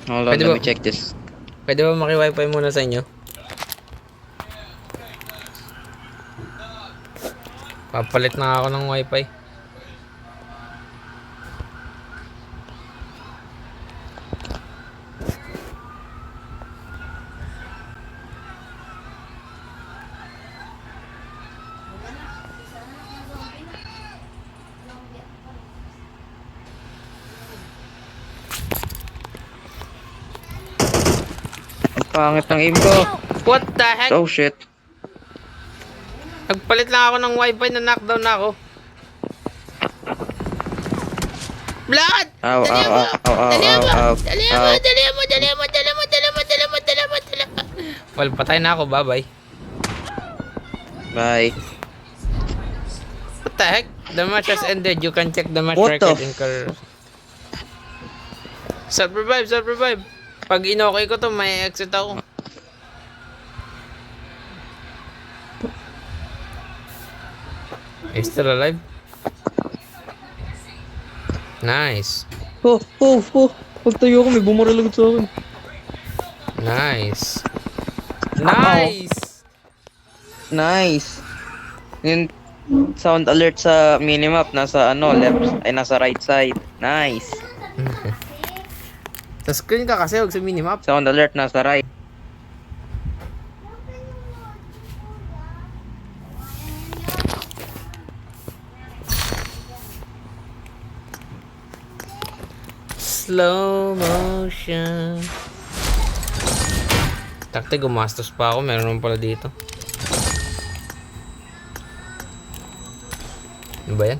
Hold on, Pwede let ba- me check this. Pwede ba maki-wifi muna sa inyo? Papalit na ako ng wifi. Ang pangit ng aim ko. What the heck? Oh shit. Nagpalit lang ako ng wifi na knockdown na ako. Blood! Ow, Dali ow, mo! ow, ow, ow, Dali mo! ow, ow, Dali mo! ow. Dali mo! Dali mo! Dali mo! Dali mo! Dali mo! Dali mo! Dali mo! Dali mo! Well, patay na ako. Bye-bye. Bye. What the heck? The match has ended. You can check the match What the record in career. Self-revive! Self-revive! Pag inokay ko to, may exit ako. Are you still alive? Nice. Oh. Pagtayo ko, may bumaralagot sa akin. Nice. Nice! Nice. Yung sound alert sa minimap, nasa left, ay nasa right side. Nice. Sa screen ka kasi, huwag sa minimap. Sound alert nasa right. Slow motion. Takte, gumastos pa ako. Meron naman pala dito. Ano ba yan?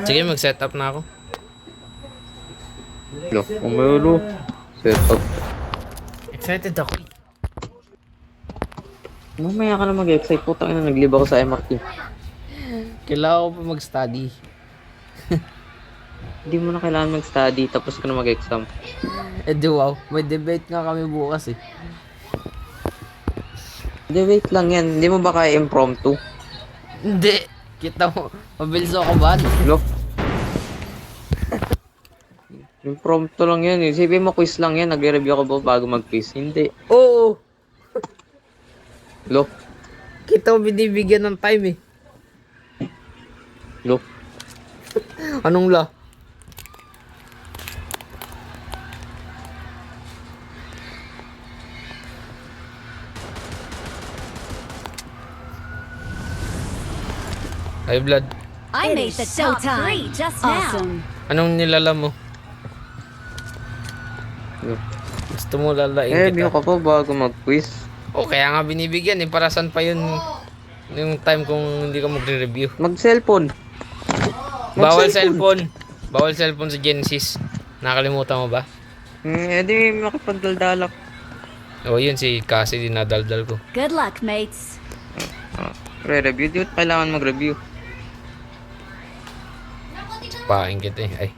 Sige, mag-set up na ako. Lo, umelo. Set up. Excited ako. Mamaya ka na mag-excite. Putang ina, naglib ako sa MRT. Kailangan ko pa mag-study. Hindi mo na kailangan mag-study, tapos ka na mag-exam. Eh di wow, may debate nga kami bukas eh. Hindi, wait lang yan. Hindi mo ba kaya impromptu? Hindi. Kita mo, mabilis ako ba? Lo? Impromptu lang yan. Isipin mo, quiz lang yan. Nagre-review ka ba bago mag-quiz? Hindi. Oo. Lo? Kita mo binibigyan ng time eh. Lo? Anong la? Ay, blood. I made the top 3 just now. Anong nilala mo? Lo? Gusto mo lalaing Review kita? ka pa bago mag-quiz? Oh, kaya nga binibigyan eh. Para saan pa yun yung time kung hindi ka magre-review? Mag-cellphone. Bawal cellphone. Bawal cellphone sa Genesis. Nakalimutan mo ba? Di makipagdaldalak. O yun, si Cassie dinadaldal ko. Good luck, mates. Re-review. Di ba kailangan mag-review? Paking kita eh. Ay,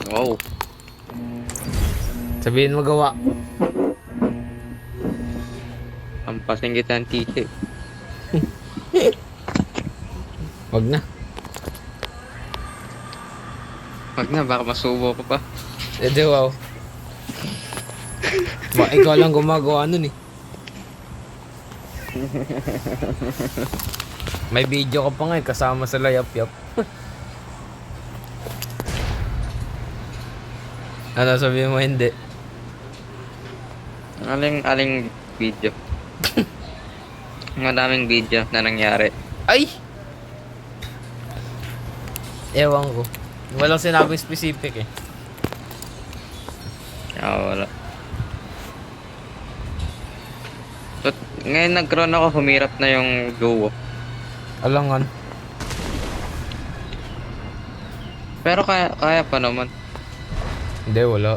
Wow. sabihin mo gawa. Ampasin kita ng teacher. Wag na. Wag na, baka masubo ko pa. Eh di wow. Ba, ikaw lang gumagawa nun eh. May video ka pa nga eh, kasama sa layap-yap. Ano sabihin mo hindi? Aling video. Madaming video na nangyari. Ay! Ewan ko. Walang sinabing specific eh. Wala. But, ngayon nagkaroon ako, humirap na yung Duo. Alangan. Pero kaya pa naman. Hindi, wala.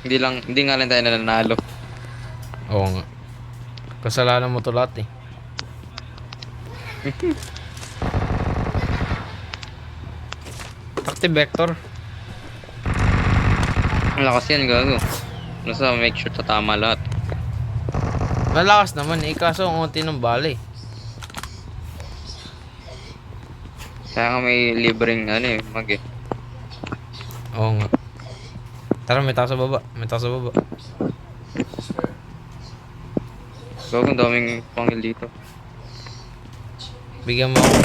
Hindi nga lang tayo nanalo. Oo nga. Kasalanan mo to lahat eh. Takti Vector. Ang lakas yan, gago. Basta make sure tatama lahat. Malakas naman eh, kaso ang unti ng bala eh. Kaya nga may libreng ano eh, mag eh. Oo nga. Tara, may tao sa baba. May tao sa baba. Gago, ang daming pangil dito. Bigyan mo ako.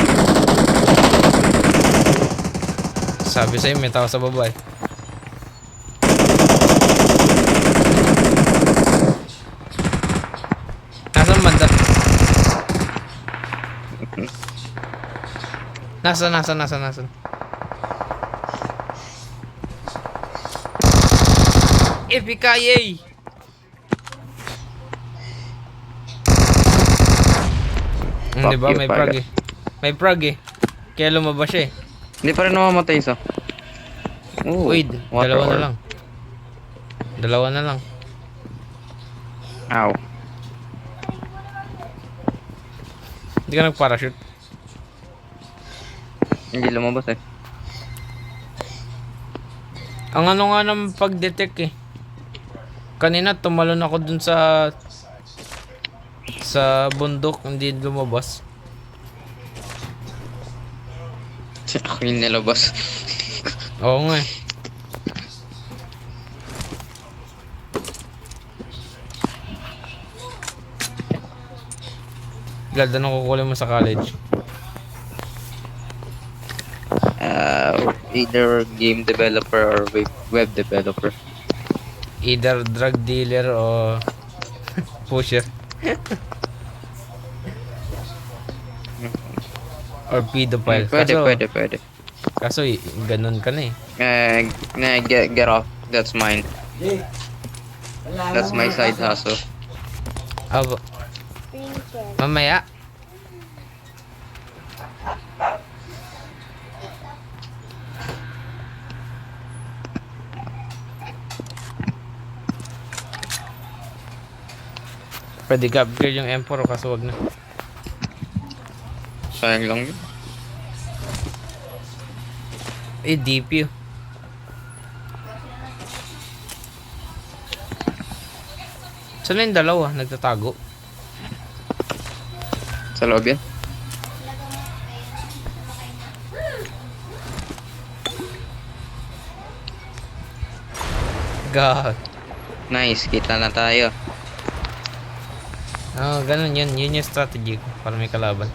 Sabi sa'yo, may tao sa baba eh. Nasaan banda? Nasaan? Epicayay! Diba? you, May Paga. prag eh. May prag eh. Kaya lumabas siya eh. Hindi pa rin namamatay isa. Ooh, Wait, water dalawa na orb. lang. Dalawa na lang. Ow. Hindi ka nag-parachute. Hindi lumabas eh. Ang ano nga ng pag-detect eh. Kanina tumalon ako dun sa bundok, hindi lumabas. Ako yung nilabas. Oo nga eh. Glad na kukunin mo sa college. Either game developer or web developer. Either drug dealer o pusher. Or pedophile. Pwede. Kaso ganun ka na eh. Get off. That's mine. Di. Wala That's my side hustle. Abo. Princess. Mamaya. Pwede ka upgrade yung M4 kaso wag na. Sayang lang yun. Eh, DP. Saan na yung dalawa? Nagtatago. Sa loob yan. God. Nice, kita na tayo. Oh, ganun yun. Yun yung strategy ko para may kalaban.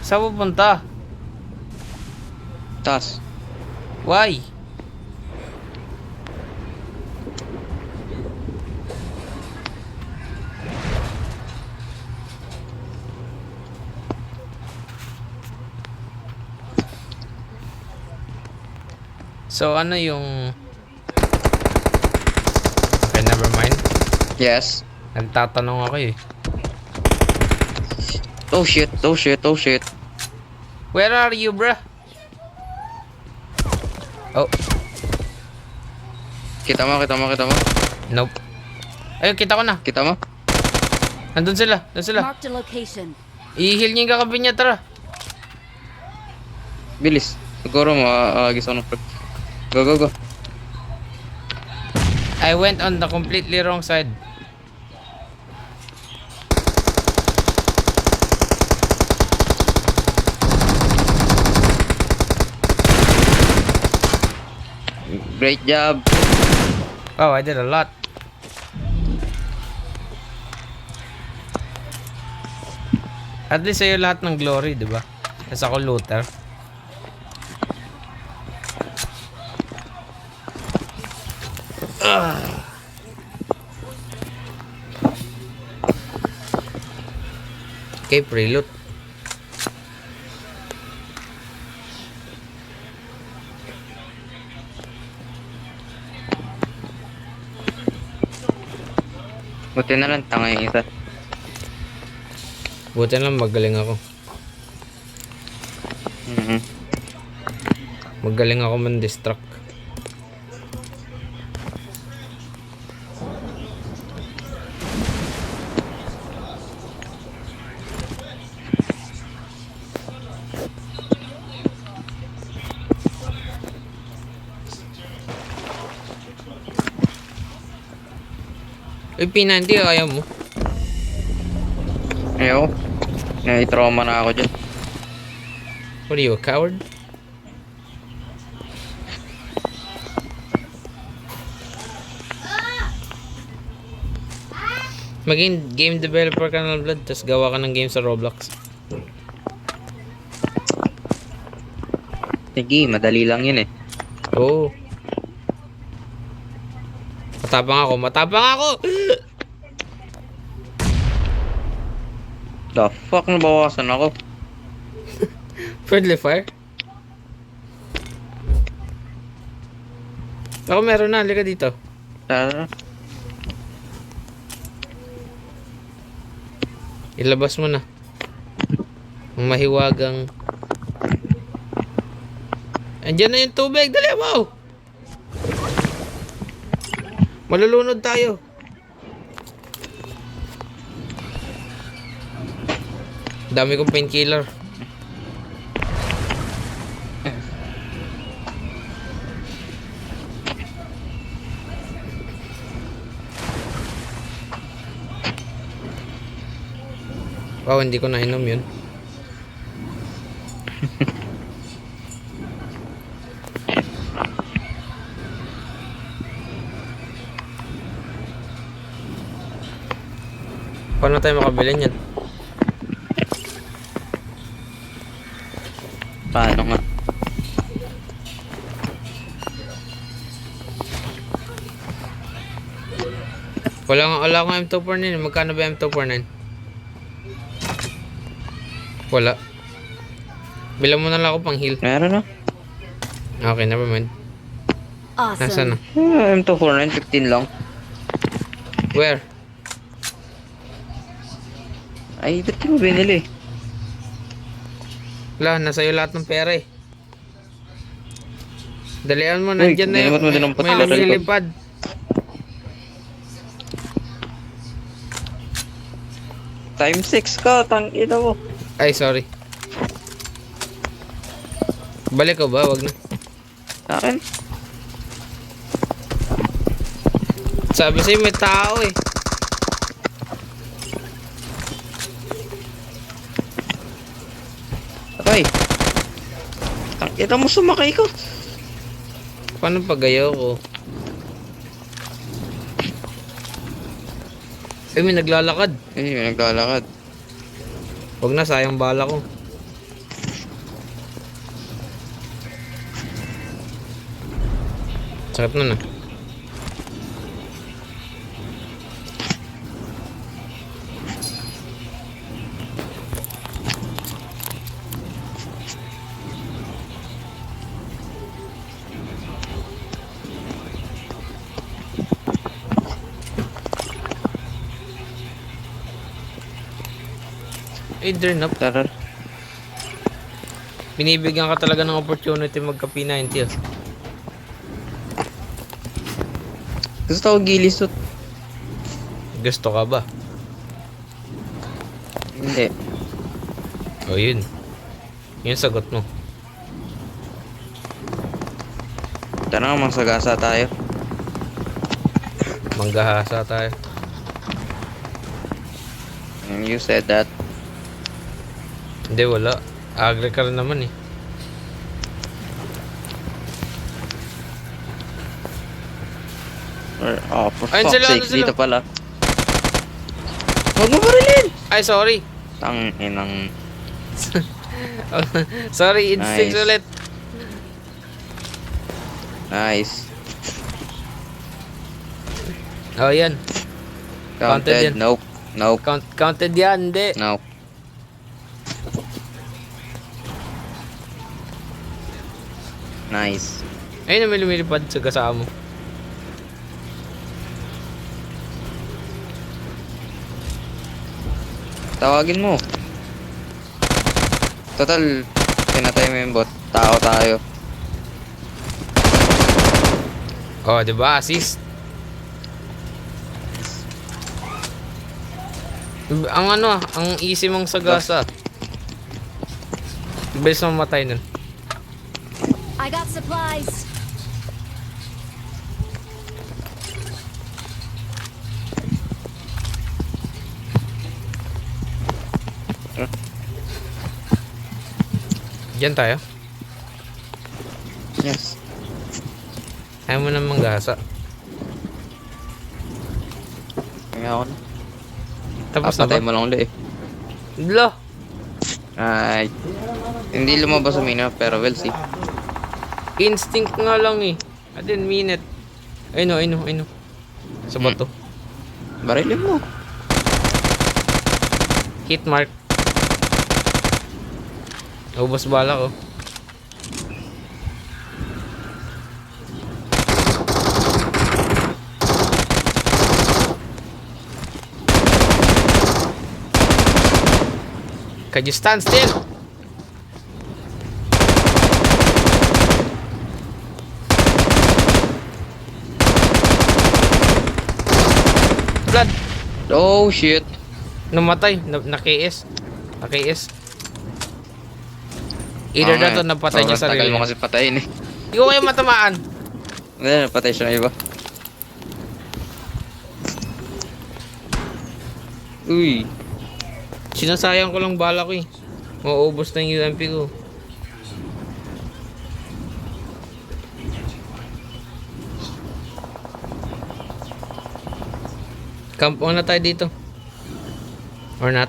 Saan pupunta? Tas. Why? So ano yung... Okay, never mind. Yes. Nagtatanong ako eh. Oh shit. Where are you, bruh? Oh, Kita mo. nope. Ayun, kita ko na. Kita mo? Nandun sila. Marked a location. I-heal niyo yung kakabi niya, tara. Bilis. Siguro agis ako ng frag. Go. I went on the completely wrong side. Great job. Oh, I did a lot. At least sa'yo lahat ng glory, di ba? Kasi ako looter. Okay, preload. Buti na lang tanga yung isa. Buti lang magaling ako. Magaling ako man-distract. Uy, P90, ayaw mo. Ayaw. Nai-trauma na ako dyan. What are you, a coward? Maging game developer ka ng Blood, tapos gawa ka ng game sa Roblox. Sige, madali lang yun eh. Oo. Matapang ako, matapang ako! The fuck, nabawasan ako. Friendly fire? Ako meron na, halika dito. Tara. Ilabas mo na. Ang mahiwagang... Andiyan na yung tubig, dali mo! Malulunod tayo. Dami kong painkiller. Wow, hindi ko nainom yun. Paano tayo makabili niyan? Paano nga? Wala akong M249. Magkano ba M249? Wala. Bilang mo na lang ako pang heal. Meron na. Okay, never mind. Nasaan na? Awesome. M249, 15 lang. Where? Ay, ba't mo binili? Wala, nasa iyo lahat ng pera eh. Dalian mo, Uy, nandyan na dinamot mo din ang may patay. lumilipad. Time 6 ka, tangina mo. Ay, sorry. Balik ko ba? Wag na. Akin? Sabi sa'yo may tao eh. Ay! Tangina mo, sumakay ko. Paano pag ayaw ko? Ay, may naglalakad. Ay, may naglalakad. Wag na, sayang bala ko. Sakit na na. Eh, turn up. Tara. Binibigyan ka talaga ng opportunity magka P90 ah. Gusto ko gilisot. Gusto ka ba? Hindi. O yun. Yun sagot mo. Tara nga, magsagasa tayo. Manggahasa tayo. And you said that. Hindi, wala. Agri ka rin naman eh. Oh, for Ayun fuck's sila, sake, ayun sila. dito pala. Huwag mo barilin! Ay, sorry. Tanginang... Sorry, instinct Nice. ulit. Nice. Oh, yan. Counted yan. Counted. Nope. Nope. Counted yan, hindi. Nope. Nice. Ayun na may lumilipad sa kasama mo. Tawagin mo. Total, pinatay mo yung bot. Tao tayo. Oh, di ba? Assist. Ang ano, ang easy mong sagasa. Bilis mo mamatay nun. I got supplies. Diyan tayo. Yes. Ayaw mo nang manggasa. Kaya ako na. Tapos na Patay ba? mo lang ulit eh. Lo! Ay. Hindi lumabas sa mina, pero we'll see. Instinct nga lang eh. I didn't mean it. I know. Sa bato. Barilin mo. Hit mark. Ubos bala ko. Can you stand still? Blood. Oh shit. Namatay. Naki-is. Either that o napatay niya Sobrang tagal sarili. mo kasi patayin eh. Hindi ko kayo matamaan. Hindi, napatay siya ng iba. Uy. Sinasayang ko lang bala ko eh. Mauubos na yung UMP ko. Camp on na tayo dito. Or not.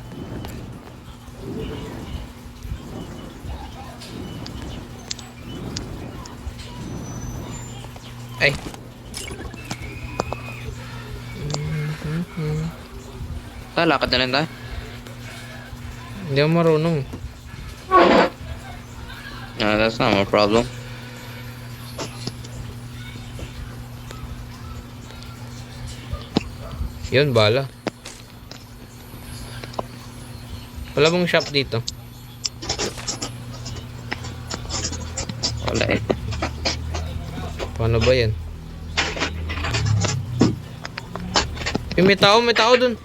Ay. Lakad na lang tayo. Hindi ako marunong. That's not my problem. Yun, bala. Wala bang shop dito? Wala eh. Paano ba yan? Eh, may tao dun.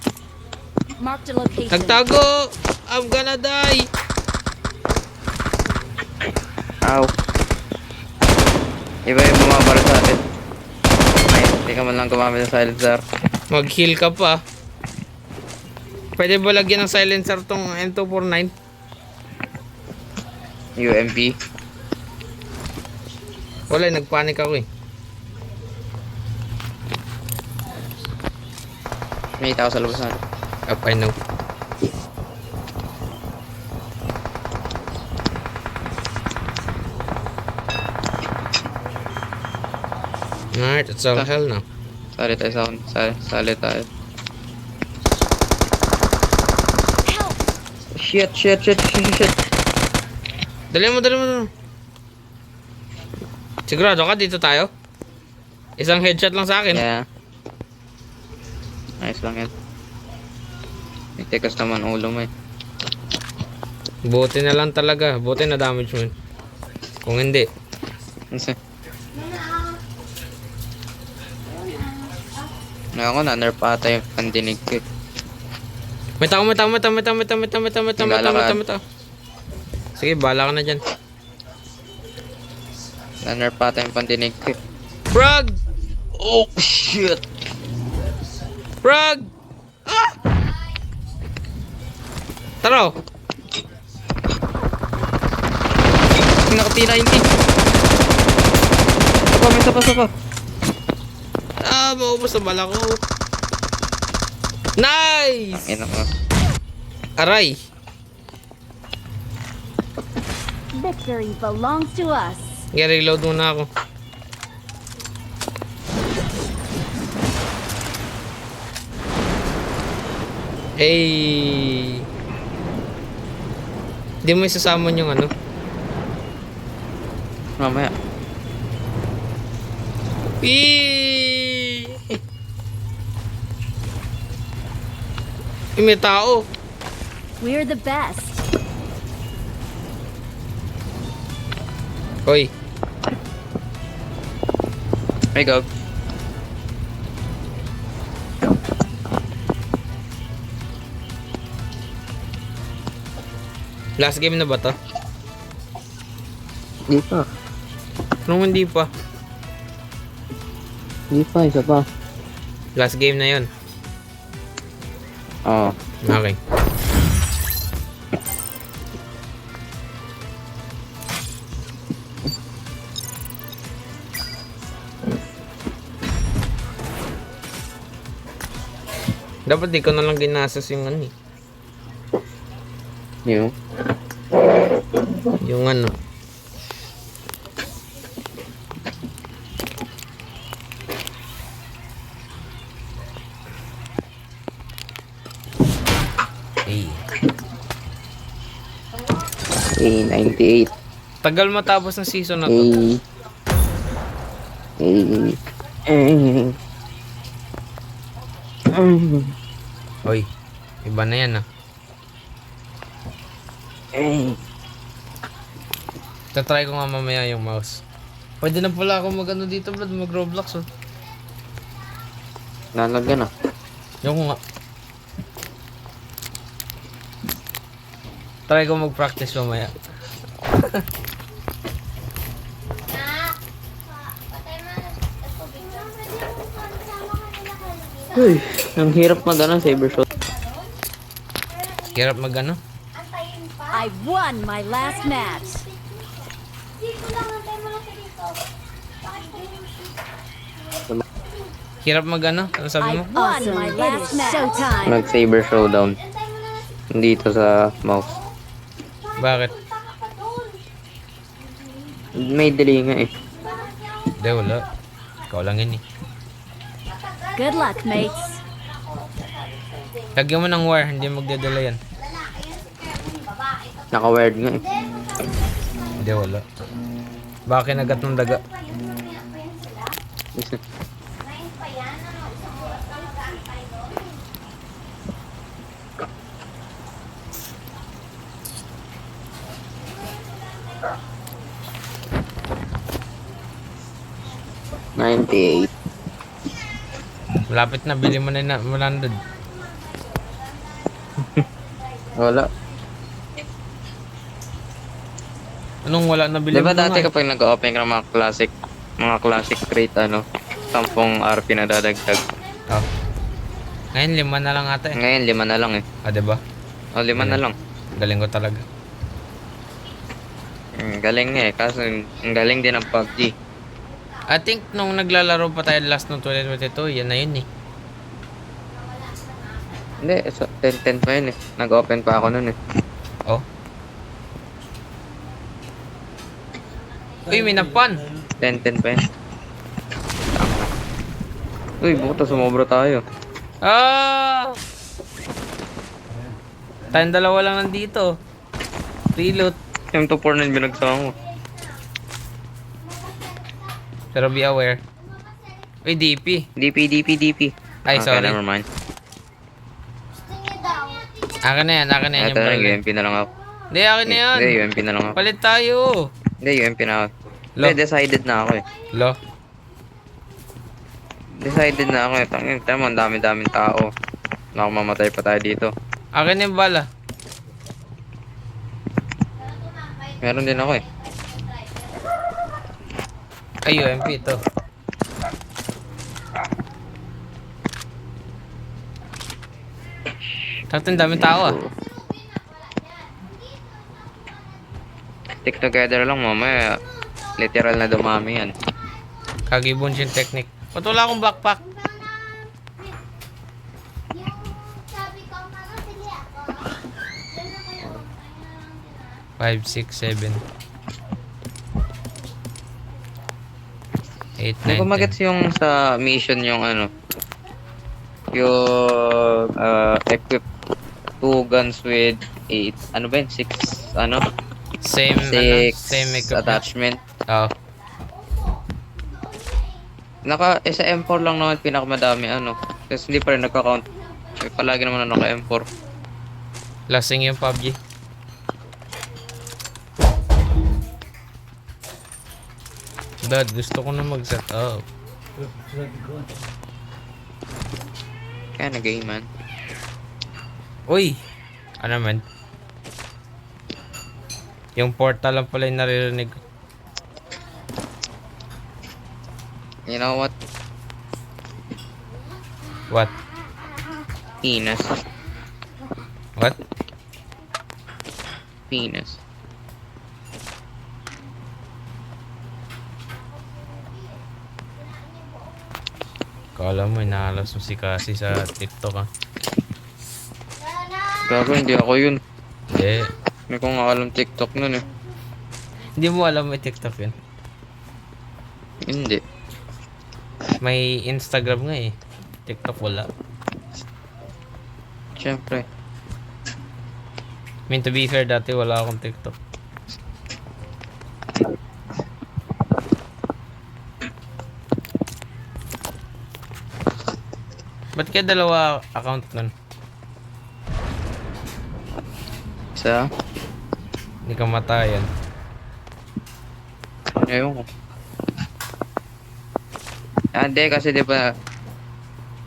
Marked a location. Nagtago! I'm gonna die! Ow. Iba yung bumabara sa atin. Ay, hindi ka man lang gumamit ng silencer. Mag-heal ka pa. Pwede ba lagyan ng silencer tong N249? UMP. Wala, nagpanik ako eh. May tao sa labas na. Up, I know. Alright, it's all hell now. Sali tayo sali tayo. Help! Shit. Dali mo. Sigurado ka dito tayo? Isang headshot lang sa akin. Yeah. Nice lang yan. May tikas naman ulo mo eh. Buti na lang talaga. Buti na damage mo yun. Kung hindi. Ako na-nerf ata yung pandinig ko eh. May tao. Sige, bala ka na dyan. Na-nerf ata yung pandinig ko eh. Frog! Oh shit! Frog! Ah! Taro! Nakatina yung team. Sapa. Ah, maubos na bala ko. Nice! Ina ko. Aray! Victory belongs to us. Reload muna ako. Hey! Di mo isasamon yung ano? Mamaya. Eee! May tao. We're the best. Hoy. May go. Last game na ba to? Hindi pa. Anong hindi pa? Isa pa. Last game na yon. Oo. Okay. Dapat di ko na lang ginasas yung ano eh. Yung? Yung ano. Eh. A98. Tagal matapos ng season na A. to. A. Hoy, iba na yan ah. Tatry ko nga mamaya yung mouse. Pwede na pala ako mag-ano dito, Brad, mag-Roblox oh. Nalagyan ah. Yung nga. Try ko mag-practice mamaya. Uy, ang hirap mag-ano, Cybershot. Hirap mag-ano? I won my last match. Hirap mag-ano? Ano sabi I mo? won my last match. Showtime. Mag-Saber Showdown. Dito sa mouse. Bakit? May delay nga eh. Hindi, wala. Ikaw lang yun eh. Good luck, mates. Lagyan mo ng wire, hindi magdadala yan. Naka-wired nga eh. Hindi, wala. Baka kinagat ng daga. $98. Malapit na, bili mo na yung 100. Wala. Anong wala na bili Diba mo na dati nga eh? kapag nag-open ka ng mga classic crate, 10 RP na dadagdag. Oh. Ngayon, 5 na lang ata eh. Ngayon, 5 na lang eh. Ah, diba? O, 5 na lang. Galing ko talaga. Galing nga eh. Kaso, ang galing din ng PUBG. I think nung naglalaro pa tayo last ng 2022, yan na yun eh. Hindi, 10 pa yun eh. Nag-open pa ako nun eh. Oh. Uy, may napan. 10 pa yun. Uy, buta, sumobra tayo. Ah! Tayong dalawa lang nandito. Reload. Yung 249 binagsakan ko. Pero be aware. Uy, DP. DP. Ay, Okay, sorry. never mind. Akin na yan yung Ito na, baril. UMP na lang ako. Hindi, akin na yan. Hindi, UMP na lang ako. Palit tayo. Hindi, UMP na ako. Lo. Hindi, decided na ako eh. Lo. Decided na ako eh. Tangin, tama, ang dami-daming tao. Baka mamatay pa tayo dito. Akin na yung bala. Meron din ako eh. Ay, UMP ito. Takto, daming tao ah. Stick together lang, mamaya. Literal na dumami yan. Kagibunshin technique. Ba't wala akong backpack? 5, 6, 7, 8, 9, Hindi ko magets yung sa mission yung ano. Yung equip 2 guns with 8. Ano ba yun? 6 ano? 10. Same 6 equipment. attachment. Oh. Sa M4 lang naman pinakamadami ano. Kasi hindi pa rin nagka-count. Palagi naman ano naka M4. Lasing yung PUBG. Dad, gusto ko na mag-set up. Kaya nag-game man. Uy! Ano man? Yung portal lang pala yung naririnig ko. You know what? What? Penis. What? Penis. Kala mo, inahalas mo si Cassie sa TikTok ah. Gago, hindi ako yun. Eh, Hindi ko nga alam TikTok nun eh. hindi mo alam may TikTok yun. Hindi. May Instagram nga eh. TikTok wala. Siyempre. I mean, to be fair, dati wala akong TikTok. Ba't kaya dalawa account nun? Isa? Hindi ka matayan. Ayun ko. Hindi kasi di ba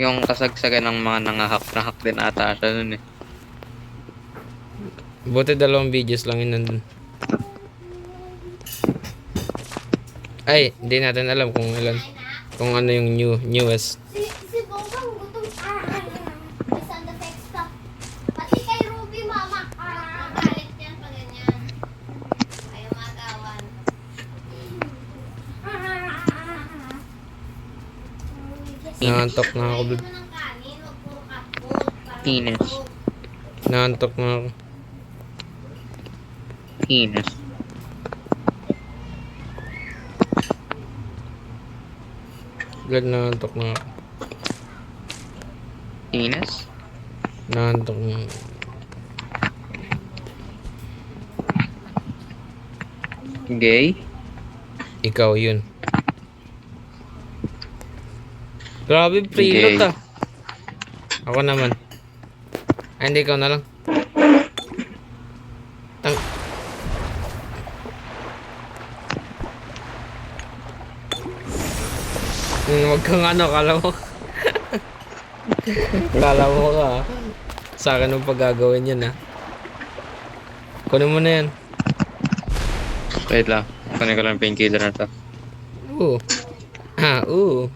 yung kasagsagan ng mga nangahak din ata siya nun eh. Buti dalawang videos lang yun nandun. Ay, hindi natin alam kung ilan. Kung ano yung newest. Si Bobang gutom. Saan the text ka? Pati kay Ruby, mama. Galit yan pa ganyan. Ayaw magawan. Naantok na ako. Ito ng kanin, wag puro kapot. Ines. Naantok na ako. Ines. Glad naantok na ako. Ines? Naantok na ako. Gay? Ikaw yun. Grabe, preload Gay. ah. Ako naman. Ay, hindi, ikaw na lang. Tang... Huwag kang ano, kala mo. Kala mo ka ah. Sa akin ang paggagawin yan ah. Kunin mo na yan. Wait lang. Kunin ko lang yung painkiller na to. Oo. Oo.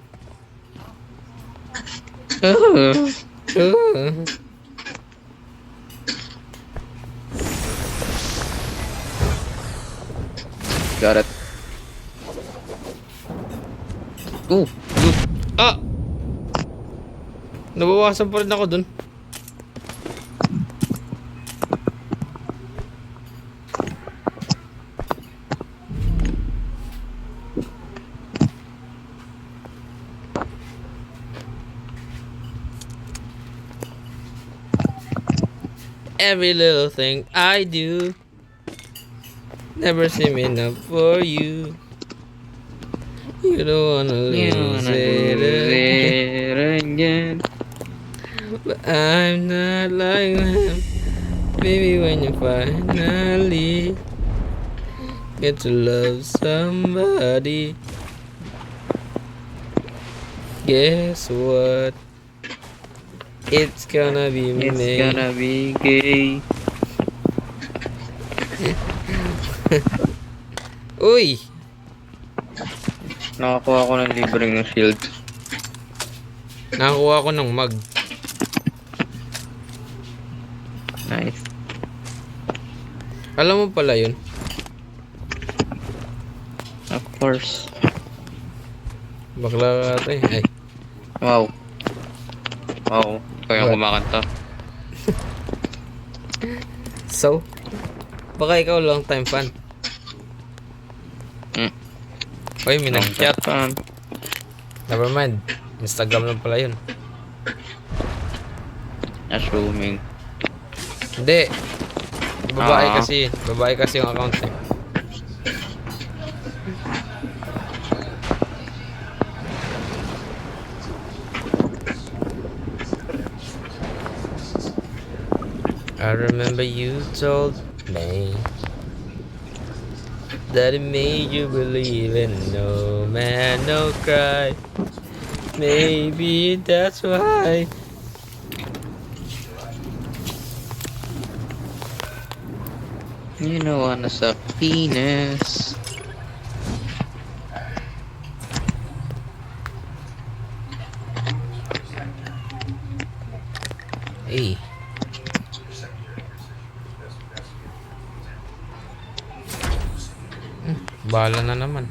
Oo. Got it. Ah! Nabawasan pa rin ako dun. Every little thing I do never seem enough for you. You don't wanna lose it again. but I'm not like them. Baby, when you finally get to love somebody, guess what? It's gonna be It's me. gonna be gay. Uy! Nakakuha ko ng libreng shield. Nakakuha ko ng mug. Nice. Alam mo pala yun? Of course. Bakla ka ito eh. Ay. Wow. Wow. Ikaw yung What? kumakanta. So? Baka ikaw long time fan. Uy, may nag-chat. Never mind. Instagram lang pala yun. Assuming. Hindi. Babae kasi. Babae kasi yung account eh. I remember you told me that it made you believe in no man, no cry. Maybe that's why. You know, ano sa penis. Hey. Bala na naman.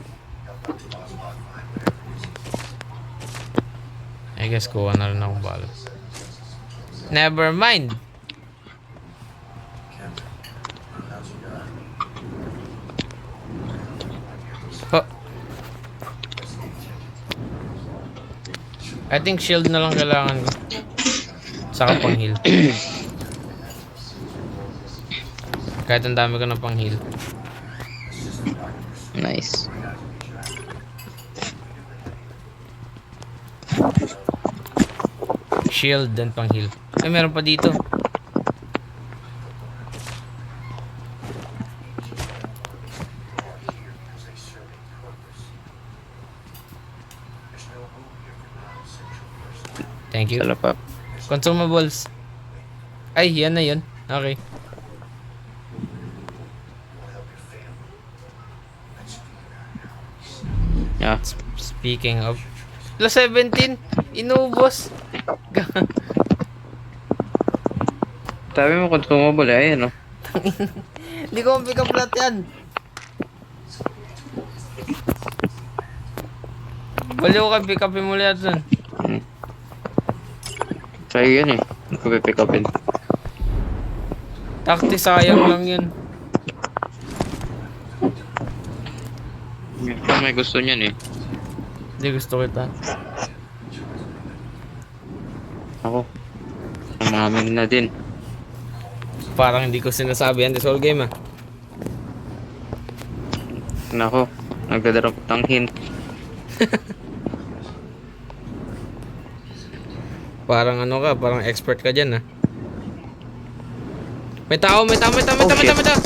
I guess kuha na rin akong bala. Never mind. I think shield na lang kailangan ko. Saka pang heal. Kahit ang dami ko na pang heal. Nice. Shield then pang heal. Ay, meron pa dito. Thank you. Salapap. Consumables. Ay, yan na yun. Okay. Yeah. Speaking of. Plus 17. Inubos. Sabi mo consumable eh. Ayan, no? Hindi ko pick up lahat yan. Baliw ka, pick upin mo lahat dun. Sa'yo yan eh. Hindi ko pick upin. Takti, sayang lang yun. May gusto niyan eh. Hindi gusto kita. Ako. Umamin na din. Parang hindi ko sinasabi yan this whole game ah. Nako. Nagdadrop ng hint. Parang ano ka, parang expert ka dyan ah. May tao, may tao, may tao, may Oh, tao, may shit. tao, may tao.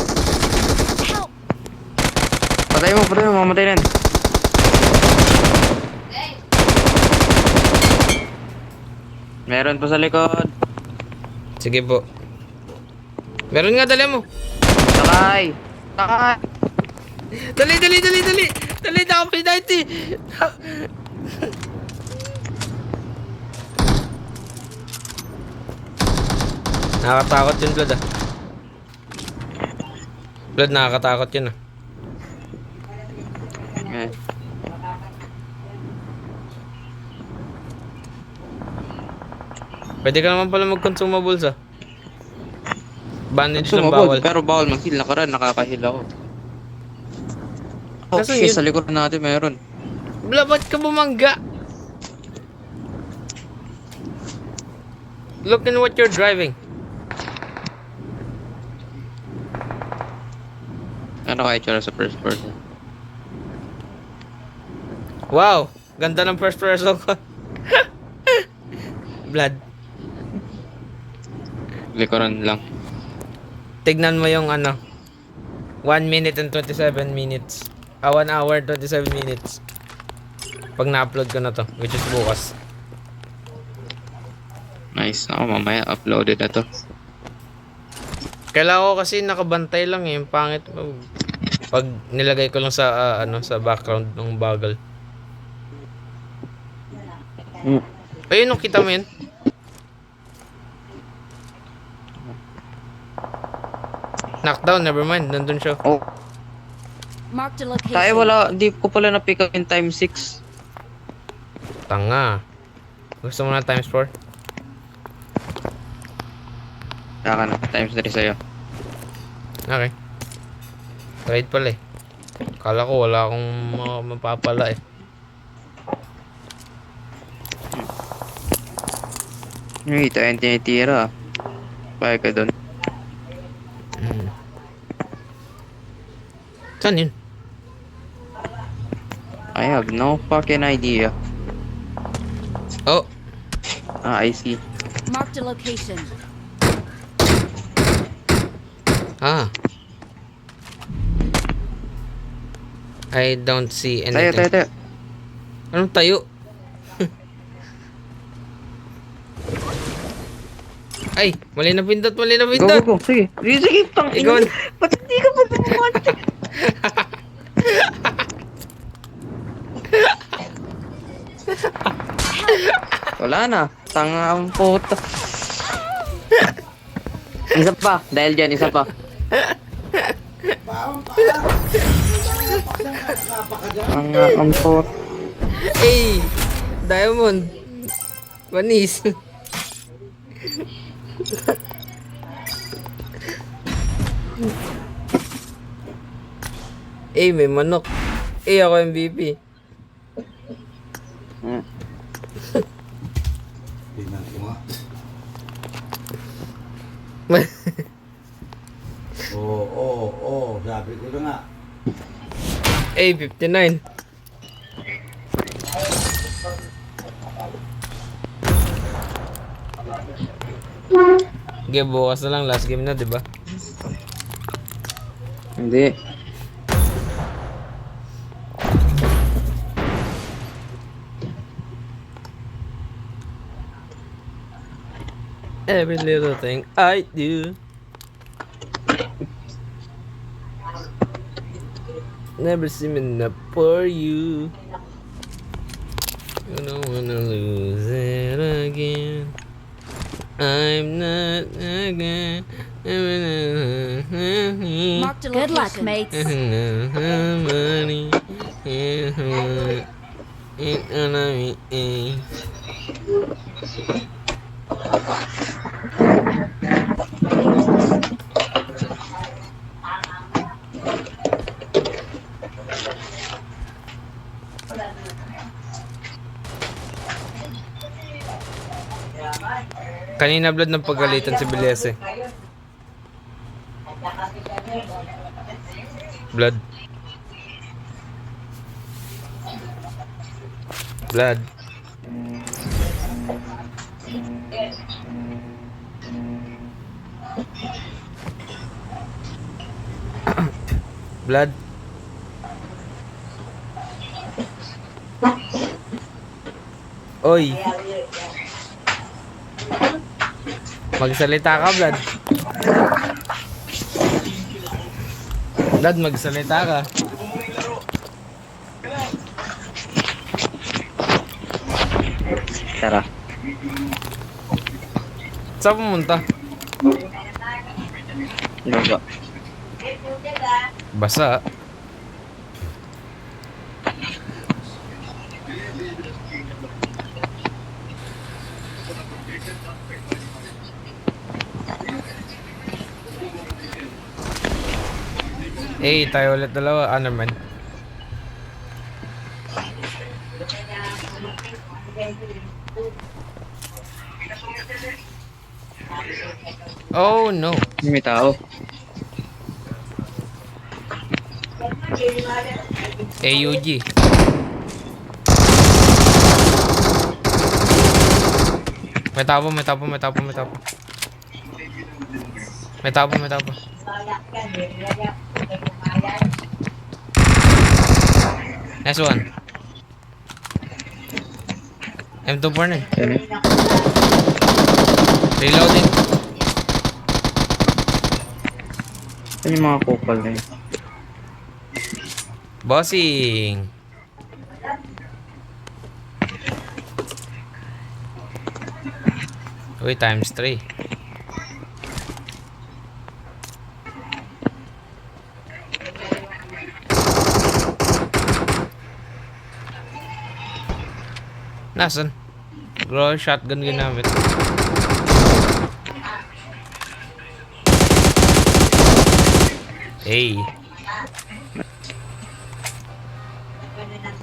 Patay mo, mamatay na. Okay. Meron pa sa likod. Sige po. Meron nga, dali mo. Sakay! Sakay! Dali, dali, dali, dali. Dali, naka-P90. Nakakatakot yun, Blood ah. Blood, nakakatakot yun ah. Eh, Pwede ka naman pala mag-consumables ah. Bandage lang sumabog, bawal. pero bawal mag-heal. Nakaraan, nakaka-heal ako. Oh, Kaso shit, yun- sa likod natin meron. Bla, ba't ka bumangga? Look in what you're driving. Ano kaya itsura sa first person? Wow, ganda ng first person ko. Blood. Likuran lang. Tignan mo yung ano. 1 minute and 27 minutes. 1 hour and 27 minutes. Pag na-upload ko na to, which is bukas. Nice. Ako, mamaya uploaded na to. Kailangan ko kasi nakabantay lang eh. Yung pangit. Pag nilagay ko lang sa ano sa background ng bagal. Ayun, no, kita mo yun? Knockdown, never mind. Nandun siya. Oh, Marked a location. tayo wala. Di ko pala na-pick up in time 6. Tanga. Gusto mo na times 4? Saka na. Times 3 sa'yo. Okay. Trade pala eh. Kala ko wala akong mapapala eh. Hey, tayo yung tinitira. Paya ka dun. Saan yun? I have no fucking idea. Oh, Ah, I see. Marked a location. ah. I don't see Tayo, anything. tayo. Anong tayo? Ay, mali na pindot, mali na Go, pindot. go, go. Sige. Sige, pang Ikaw. Ba't hindi ka pa bumante? Wala na. Tanga ang puta. Isa pa. Dahil dyan, isa pa. Tanga ang puta. Hey, Diamond. Vanis. Eh, may manok. Eh, ako MVP. nga. Oo, sabi ko na nga. Ay, 59. Okay, bukas na lang. Last game na, di ba? Hindi. Every little thing I do. Never seen enough for you. You don't wanna lose it again. I'm not again. Marked a Good luck, mates. Money. Kanina blood ng pagalitan si Bilese. Blood. Blood. Blood. Oy. Magsalita ka, Blood. Blood, magsalita ka. Tara. Saan pumunta? Baba. Basa. Eh, tayo ulit dalawa. Ano man? Oh no. May tao. AUG. May tapo. Nice one. M24 na. Reloading. Ano yung mga kupal na yun? Bossing. Uy, times 3. Nasaan? Bro, shotgun ginamit. Hey.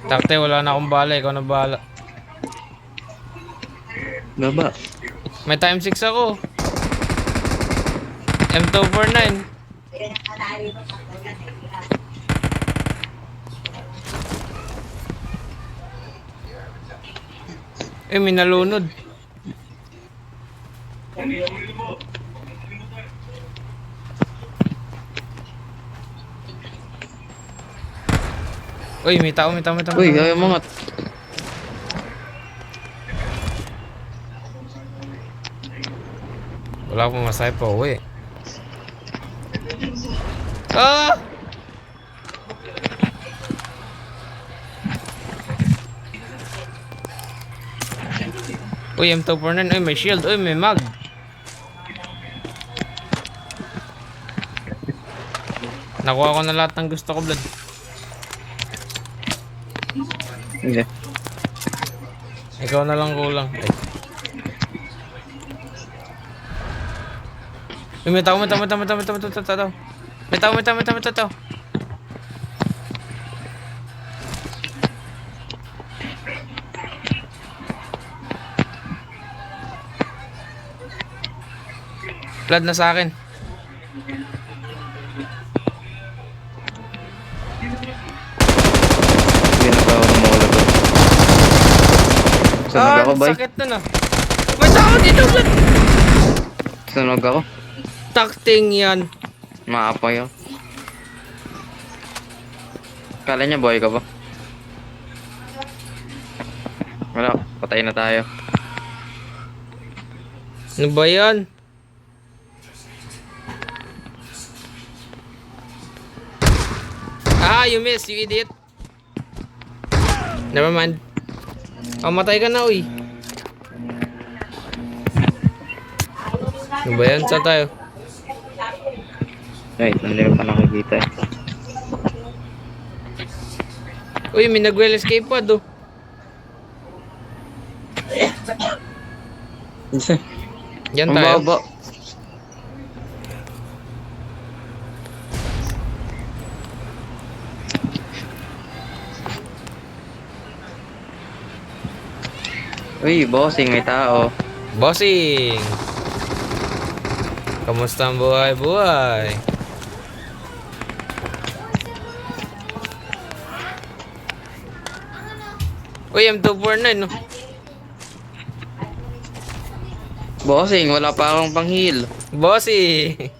Takte, wala na akong bala. Ikaw na bala. Baba. May time 6 ako. M249. Eh, may nalunod. Uy, may tao. Uy, kaya mga. Wala akong masaya pa uwi. Ah! Uy, M249. Uy, may shield. Uy, may mag. Nakuha ko na lahat ng gusto ko, blood. Hindi. Ikaw na lang kulang. Ay. Uy, may tao. May tao. Blood na sa akin. Hindi na ba ako namulog ko? Sunog ako, bay. Sakit na na. May tao dito, blood! Sunog ako. Takting yan. Maapoy ako. Kala niya boy ka ba? Wala, patay na tayo. Ano ba yan? You missed, you idiot. Never mind. Oh, matay ka na, uy. Ano ba yan? Saan tayo? Wait, hindi ko pa nakikita eh. Uy, may nag-well escape pod, oh. Yan Ang tayo. baba. Uy, bossing, may tao. Bossing! Kamusta ang buhay? Uy, M249, no? Bossing, wala pa akong pang-heal. Bossing!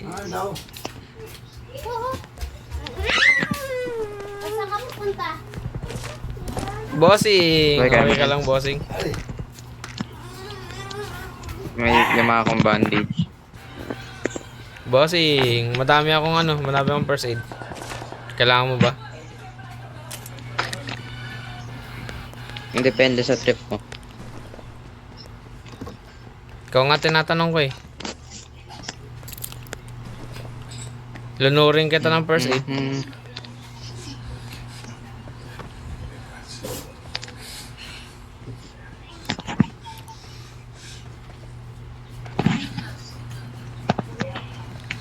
Ano daw? Saan ka pupunta? Bossing! Okay, Okay ka lang, bossing. May lima akong bandage. Bossing! Madami akong first aid. Kailangan mo ba? Depende sa trip mo. Ikaw nga tinatanong ko eh. Lunurin kita ng first aid. Mhm.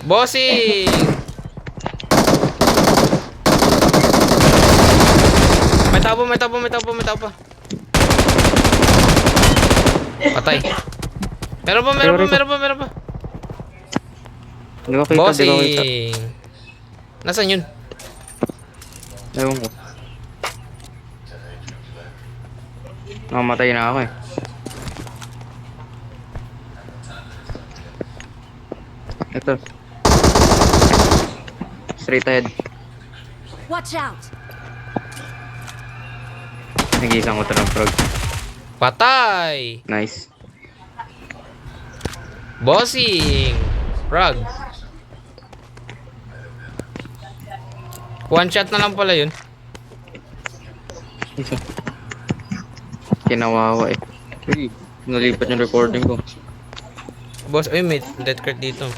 Bossing! May tao pa. Patay. Meron pa. Di ko kita, Bossing! Nasaan yun? Ewan ko. Nakamatay na ako eh. Ito. Straight ahead. Watch out! Nag-iisang ko ito ng frog. Patay! Nice. Bossing! Frog. One shot na lang pala yun. Isa. Kinawawa eh. Uy, nalipat yung recording ko. Boss, ay may death card dito.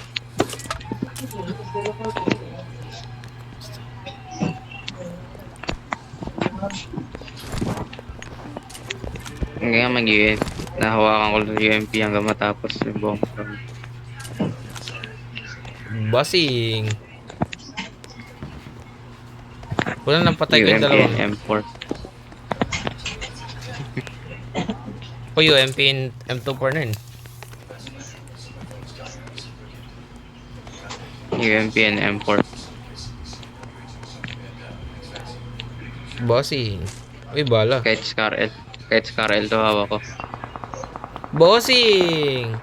Hanggang mag-UMP. Nahawakan ko ng UMP hanggang matapos yung buong round. Bossing! Wala nang patay ko yung UMP dalawa. and M4. O UMP and M249. UMP and M4. Bossing. Uy, bala. Kahit Scar L. Kahit Scar L to hawak ko. Bossing!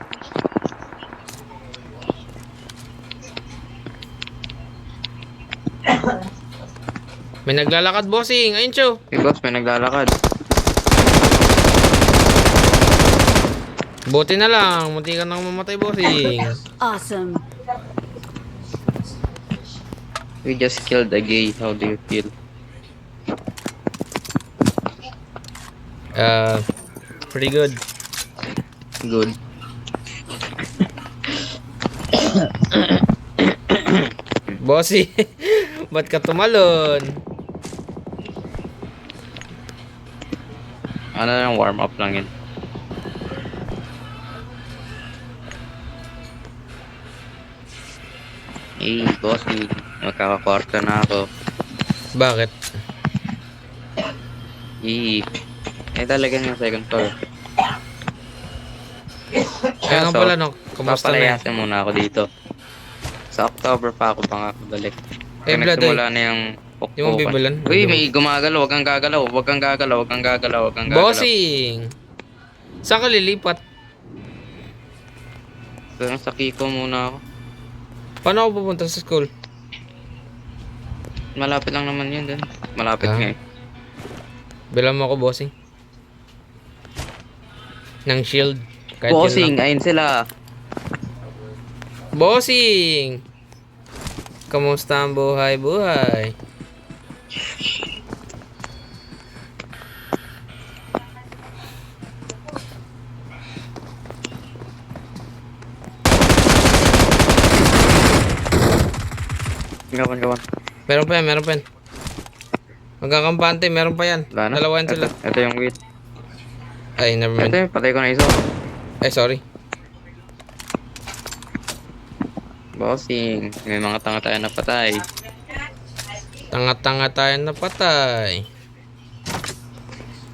May naglalakad, bossing. Ayun, Cho. Hey boss, may naglalakad. Buti na lang. Munti ka nang mamatay, bossing. Awesome. We just killed a gay. How do you feel? Pretty good. Good. Bossy, ba't ka tumalon? Ano lang, warm up lang yun. Eh, bossy. Magkakakwarta na ako. Bakit? Eh, talaga yung second floor. Kaya nga pala, no, kumusta na yan? papalayasin muna ako dito. Sa October pa ako balik. Eh, Kaya Vlad, nagsimula na yung Di mo bibilan? Uy, may gumagalaw. Huwag kang gagalaw. Huwag kang gagalaw. Huwag kang gagalaw. Huwag kang gagalaw. Bossing! Saan ka lilipat? Sa Kiko muna ako. Paano ako pupunta sa school? Malapit lang naman yun dun. Malapit Ah. nga eh. Bilang mo ako, bossing. Ng shield. Kahit yun Bossing, lang. ayun sila. Bossing! Kamusta ang buhay? Gawan. Meron pa yan. Magkakampante, meron pa yan. Wala na. Dalawa yan sila. Ito yung wheel. Ay, never mind. Ito yung patay ko na isa. Ay, sorry. Bossing, may mga tanga tayo na patay. Tanga-tanga tayo na patay.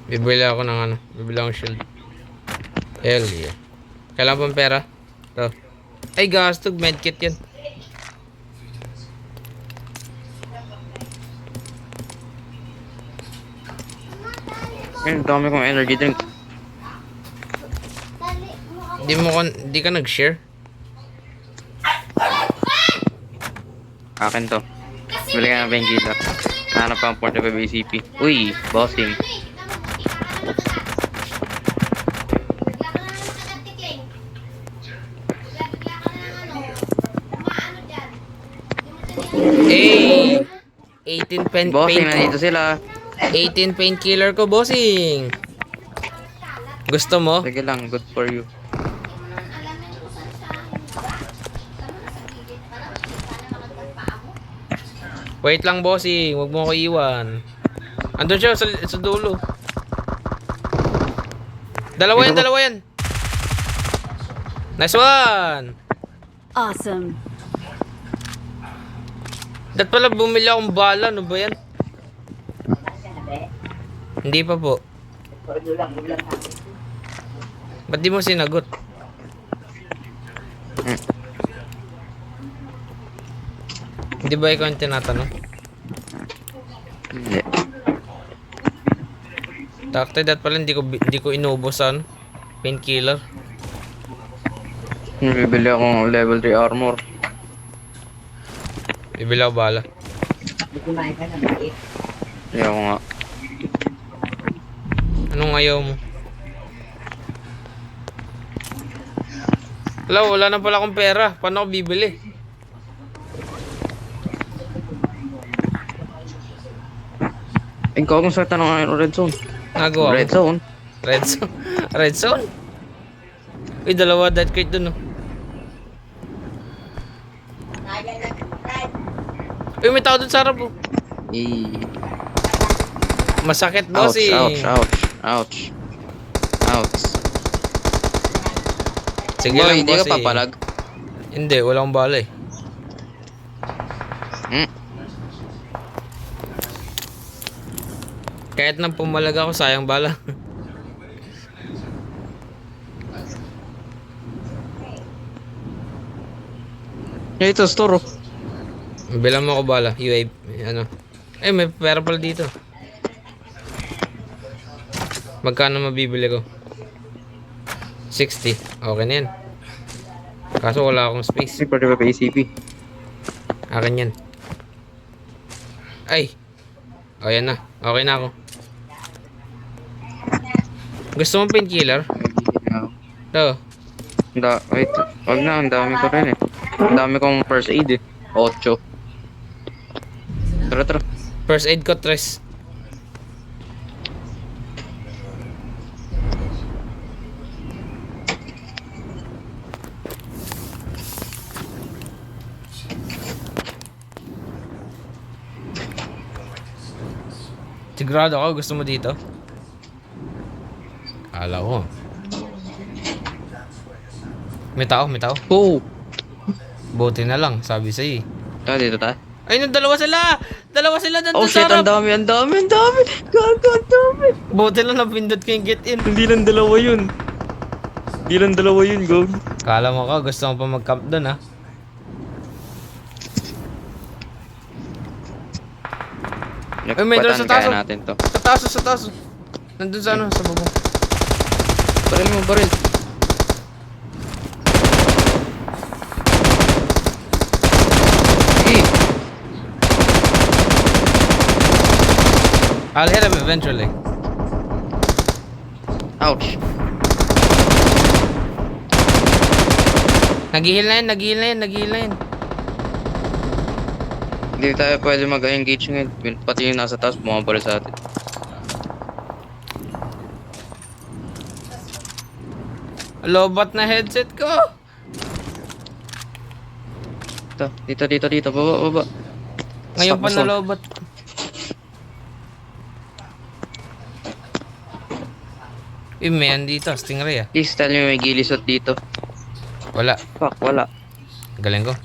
Bibili ako ng ano. Bibili akong shield. Hell yeah. Kailangan pang pera? Ito. Ay, gastog. Medkit yan. Ayun, dami kong energy drink. Dali mo ako. Di ka nag-share? Akin to. Bili ka ng painkiller. Hanap pa ang 45 ACP. Uy, bossing. Eh! 18 Bossing, pain nandito sila. 18 painkiller ko, bossing. Gusto mo? Sige lang, good for you. Wait lang, bossing. Huwag mo ko iwan. Andun siya sa dulo. Dalawa yan. Nice one! Awesome. Dat pala bumili akong bala. Ano ba yan? Hindi pa po. Ba't di mo sinagot? Hindi ba ikaw yung tinatanong? Hindi. Takte, dat pala hindi ko inubos sa ano? Painkiller. Bibili akong level 3 armor. Bibili ako bala. Hindi ako nga. Anong ayaw mo? Wala na pala akong pera. Paano ako bibili? Ikaw kung sa tanong ng red zone. Nagawa Red ko. zone? Red zone. Red zone? Uy, dalawa dead crate dun, oh. Uy, may tao dun sa harap, oh. Eh. Masakit, Ouch, bossing. ouch. Sige Boy, lang, hindi ka bossing. papalag. Hindi, wala akong bala, eh. Kahit nang pumalag ako, sayang bala. Ito, store. Bilang mo ako bala. UAV, ano. Eh, may pera pala dito. Magkano mabibili ko? 60. Okay na yan. Kaso wala akong space. 45 ACP. Akin yan. Ay. O, yan na. Okay na ako. Gusto mo painkiller? Ito. Wait. Wag na, ang dami ko rin eh. Ang dami kong first aid eh. 8. Tara. First aid ko, 3. Sigurado ako, gusto mo dito? Kala ko. May tao. Oh! Buti na lang, sabi sa'yo. Dito ta. Ay, dalawa sila doon Oh shit, sa ang harap. dami. Gago, ang dami. Buti lang napindot ko yung get in. Hindi lang dalawa yun. Ilang dalawa yun, Gog? Kala mo ka, gusto mo pa mag-camp doon, ha? Ay, may doon sa taas, Kaya oh. natin to. Sa taas, sa taas. Nandun sa ano, sa bubong. Baril mo, baril. Sige. I'll hit him eventually. Ouch. Nag-heal na yun. Hindi tayo pwede mag-engage ngayon. Pati yung nasa taas, bumabalik sa atin. Lobat na headset ko. Dito. Baba. Ngayon Stop pa mo, na Sol. lobat. May andito, stingray, ah. Please tell me may gilisot dito. Wala. Fuck, wala. Galing ko.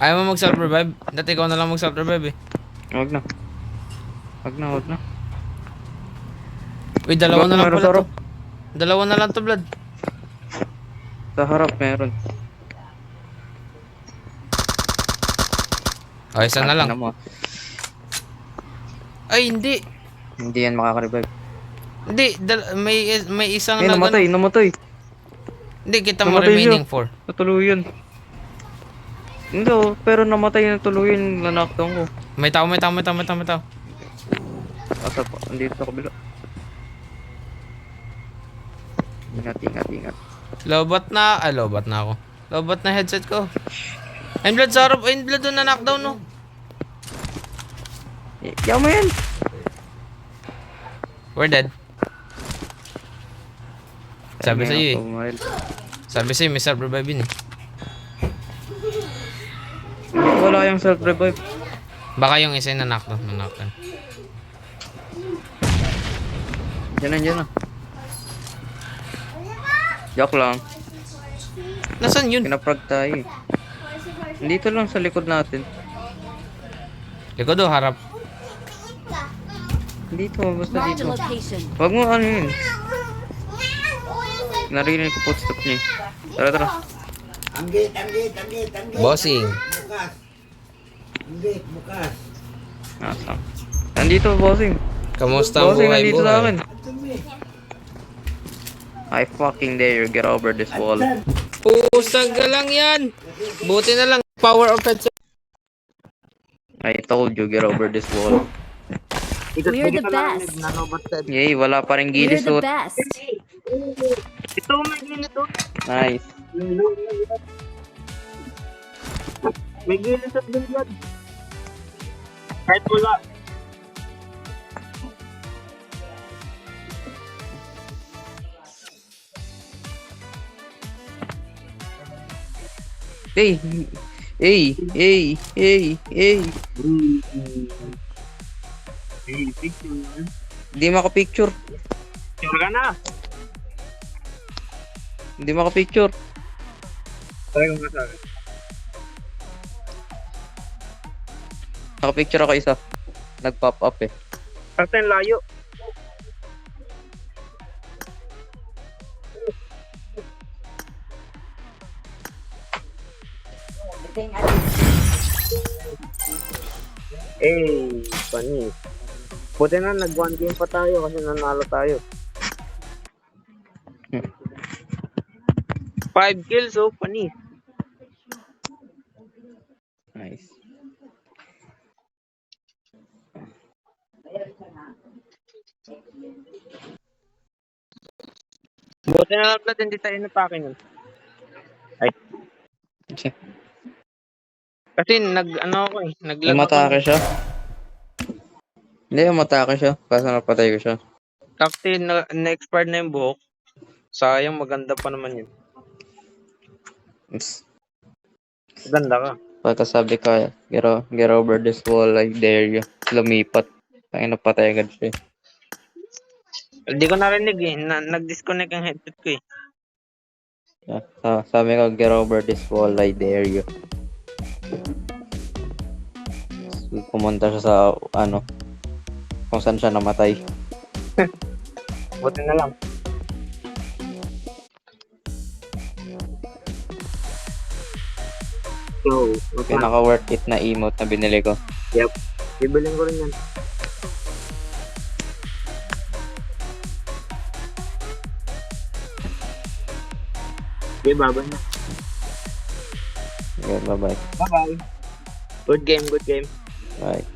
Ayaw mo mag-self-revive? Dati ikaw na lang mag-self-revive, eh. Huwag na. Uy, dalawa na lang Meron pala sa to. harap. Dalawa na lang to, Blood. Sa harap meron. O, isa na lang. Ano mo? Ay, hindi. Hindi yan makaka-revive. Hindi, may isang Eh, namatay. Hindi, kita mo Namatay remaining siya. 4. Natuluyan. Hindi, pero namatay na tuluyan. Nanakdown ko. May tao. Asa pa? Andito sa kabila. Ingat. Lobat na ako. Lobat na headset ko. Ayun, Blood, sa harap. Ayun, Blood, doon na knockdown, no? Yaw mo yan! We're dead. Sabi sa'yo, eh. Pumaril. Sabi sa'yo, may self-revive yun, eh. Wala yung self-revive. Baka yung isa na knockdown. Diyan na. Joke lang. Nasaan yun? Pinaprag tayo eh. Dito lang sa likod natin. Likod o harap? Dito, basta Marked a dito. location. Wag mo ano yun. Narinig ko footstep niya. Tara. Ang gate. Bossing. Bukas. Asa? Nandito, bossing. Kamusta ang Bossing, buhay nandito sa akin. buhay? I fucking dare you get over this wall. Pusag ka lang yan. Buti na lang. Power of headset. I told you, get over this wall. We're the best. Yay, wala pa rin We're the gilisot. best. Nice. May gilisot din yan. Kahit wala. Hey. Picture. Hindi makapicture. Picture ka na. Hindi makapicture. Try ko nga sa akin. Nakapicture ako isa. Nag-pop up eh. Parte yung layo. Panis. Buti na nag-1 game pa tayo kasi nanalo tayo. 5 kills, oh, panis. Nice. Buti na lang pala hindi tayo napake nun. Ay. Kasi ako eh, naglag ako. Umatake siya. Hindi, umatake siya. Kaso napatay ko siya. Kasi na-expired na yung buhok. Sayang, maganda pa naman yun. Yes. Maganda ka. Pagkasabi ka, get over this wall, I dare you. Lumipat. Kaya napatay agad siya. Hindi ko narinig eh. Nag-disconnect ang headset ko eh. Sabi ko, get over this wall, I dare you. Pumunta siya sa, kung saan siya namatay. Buti na lang. So, what's up? Pinaka worth it na emote na binili ko. Bibiling ko rin yan. Okay, babay na. Okay, bye-bye. Bye-bye. Good game, good game. Bye.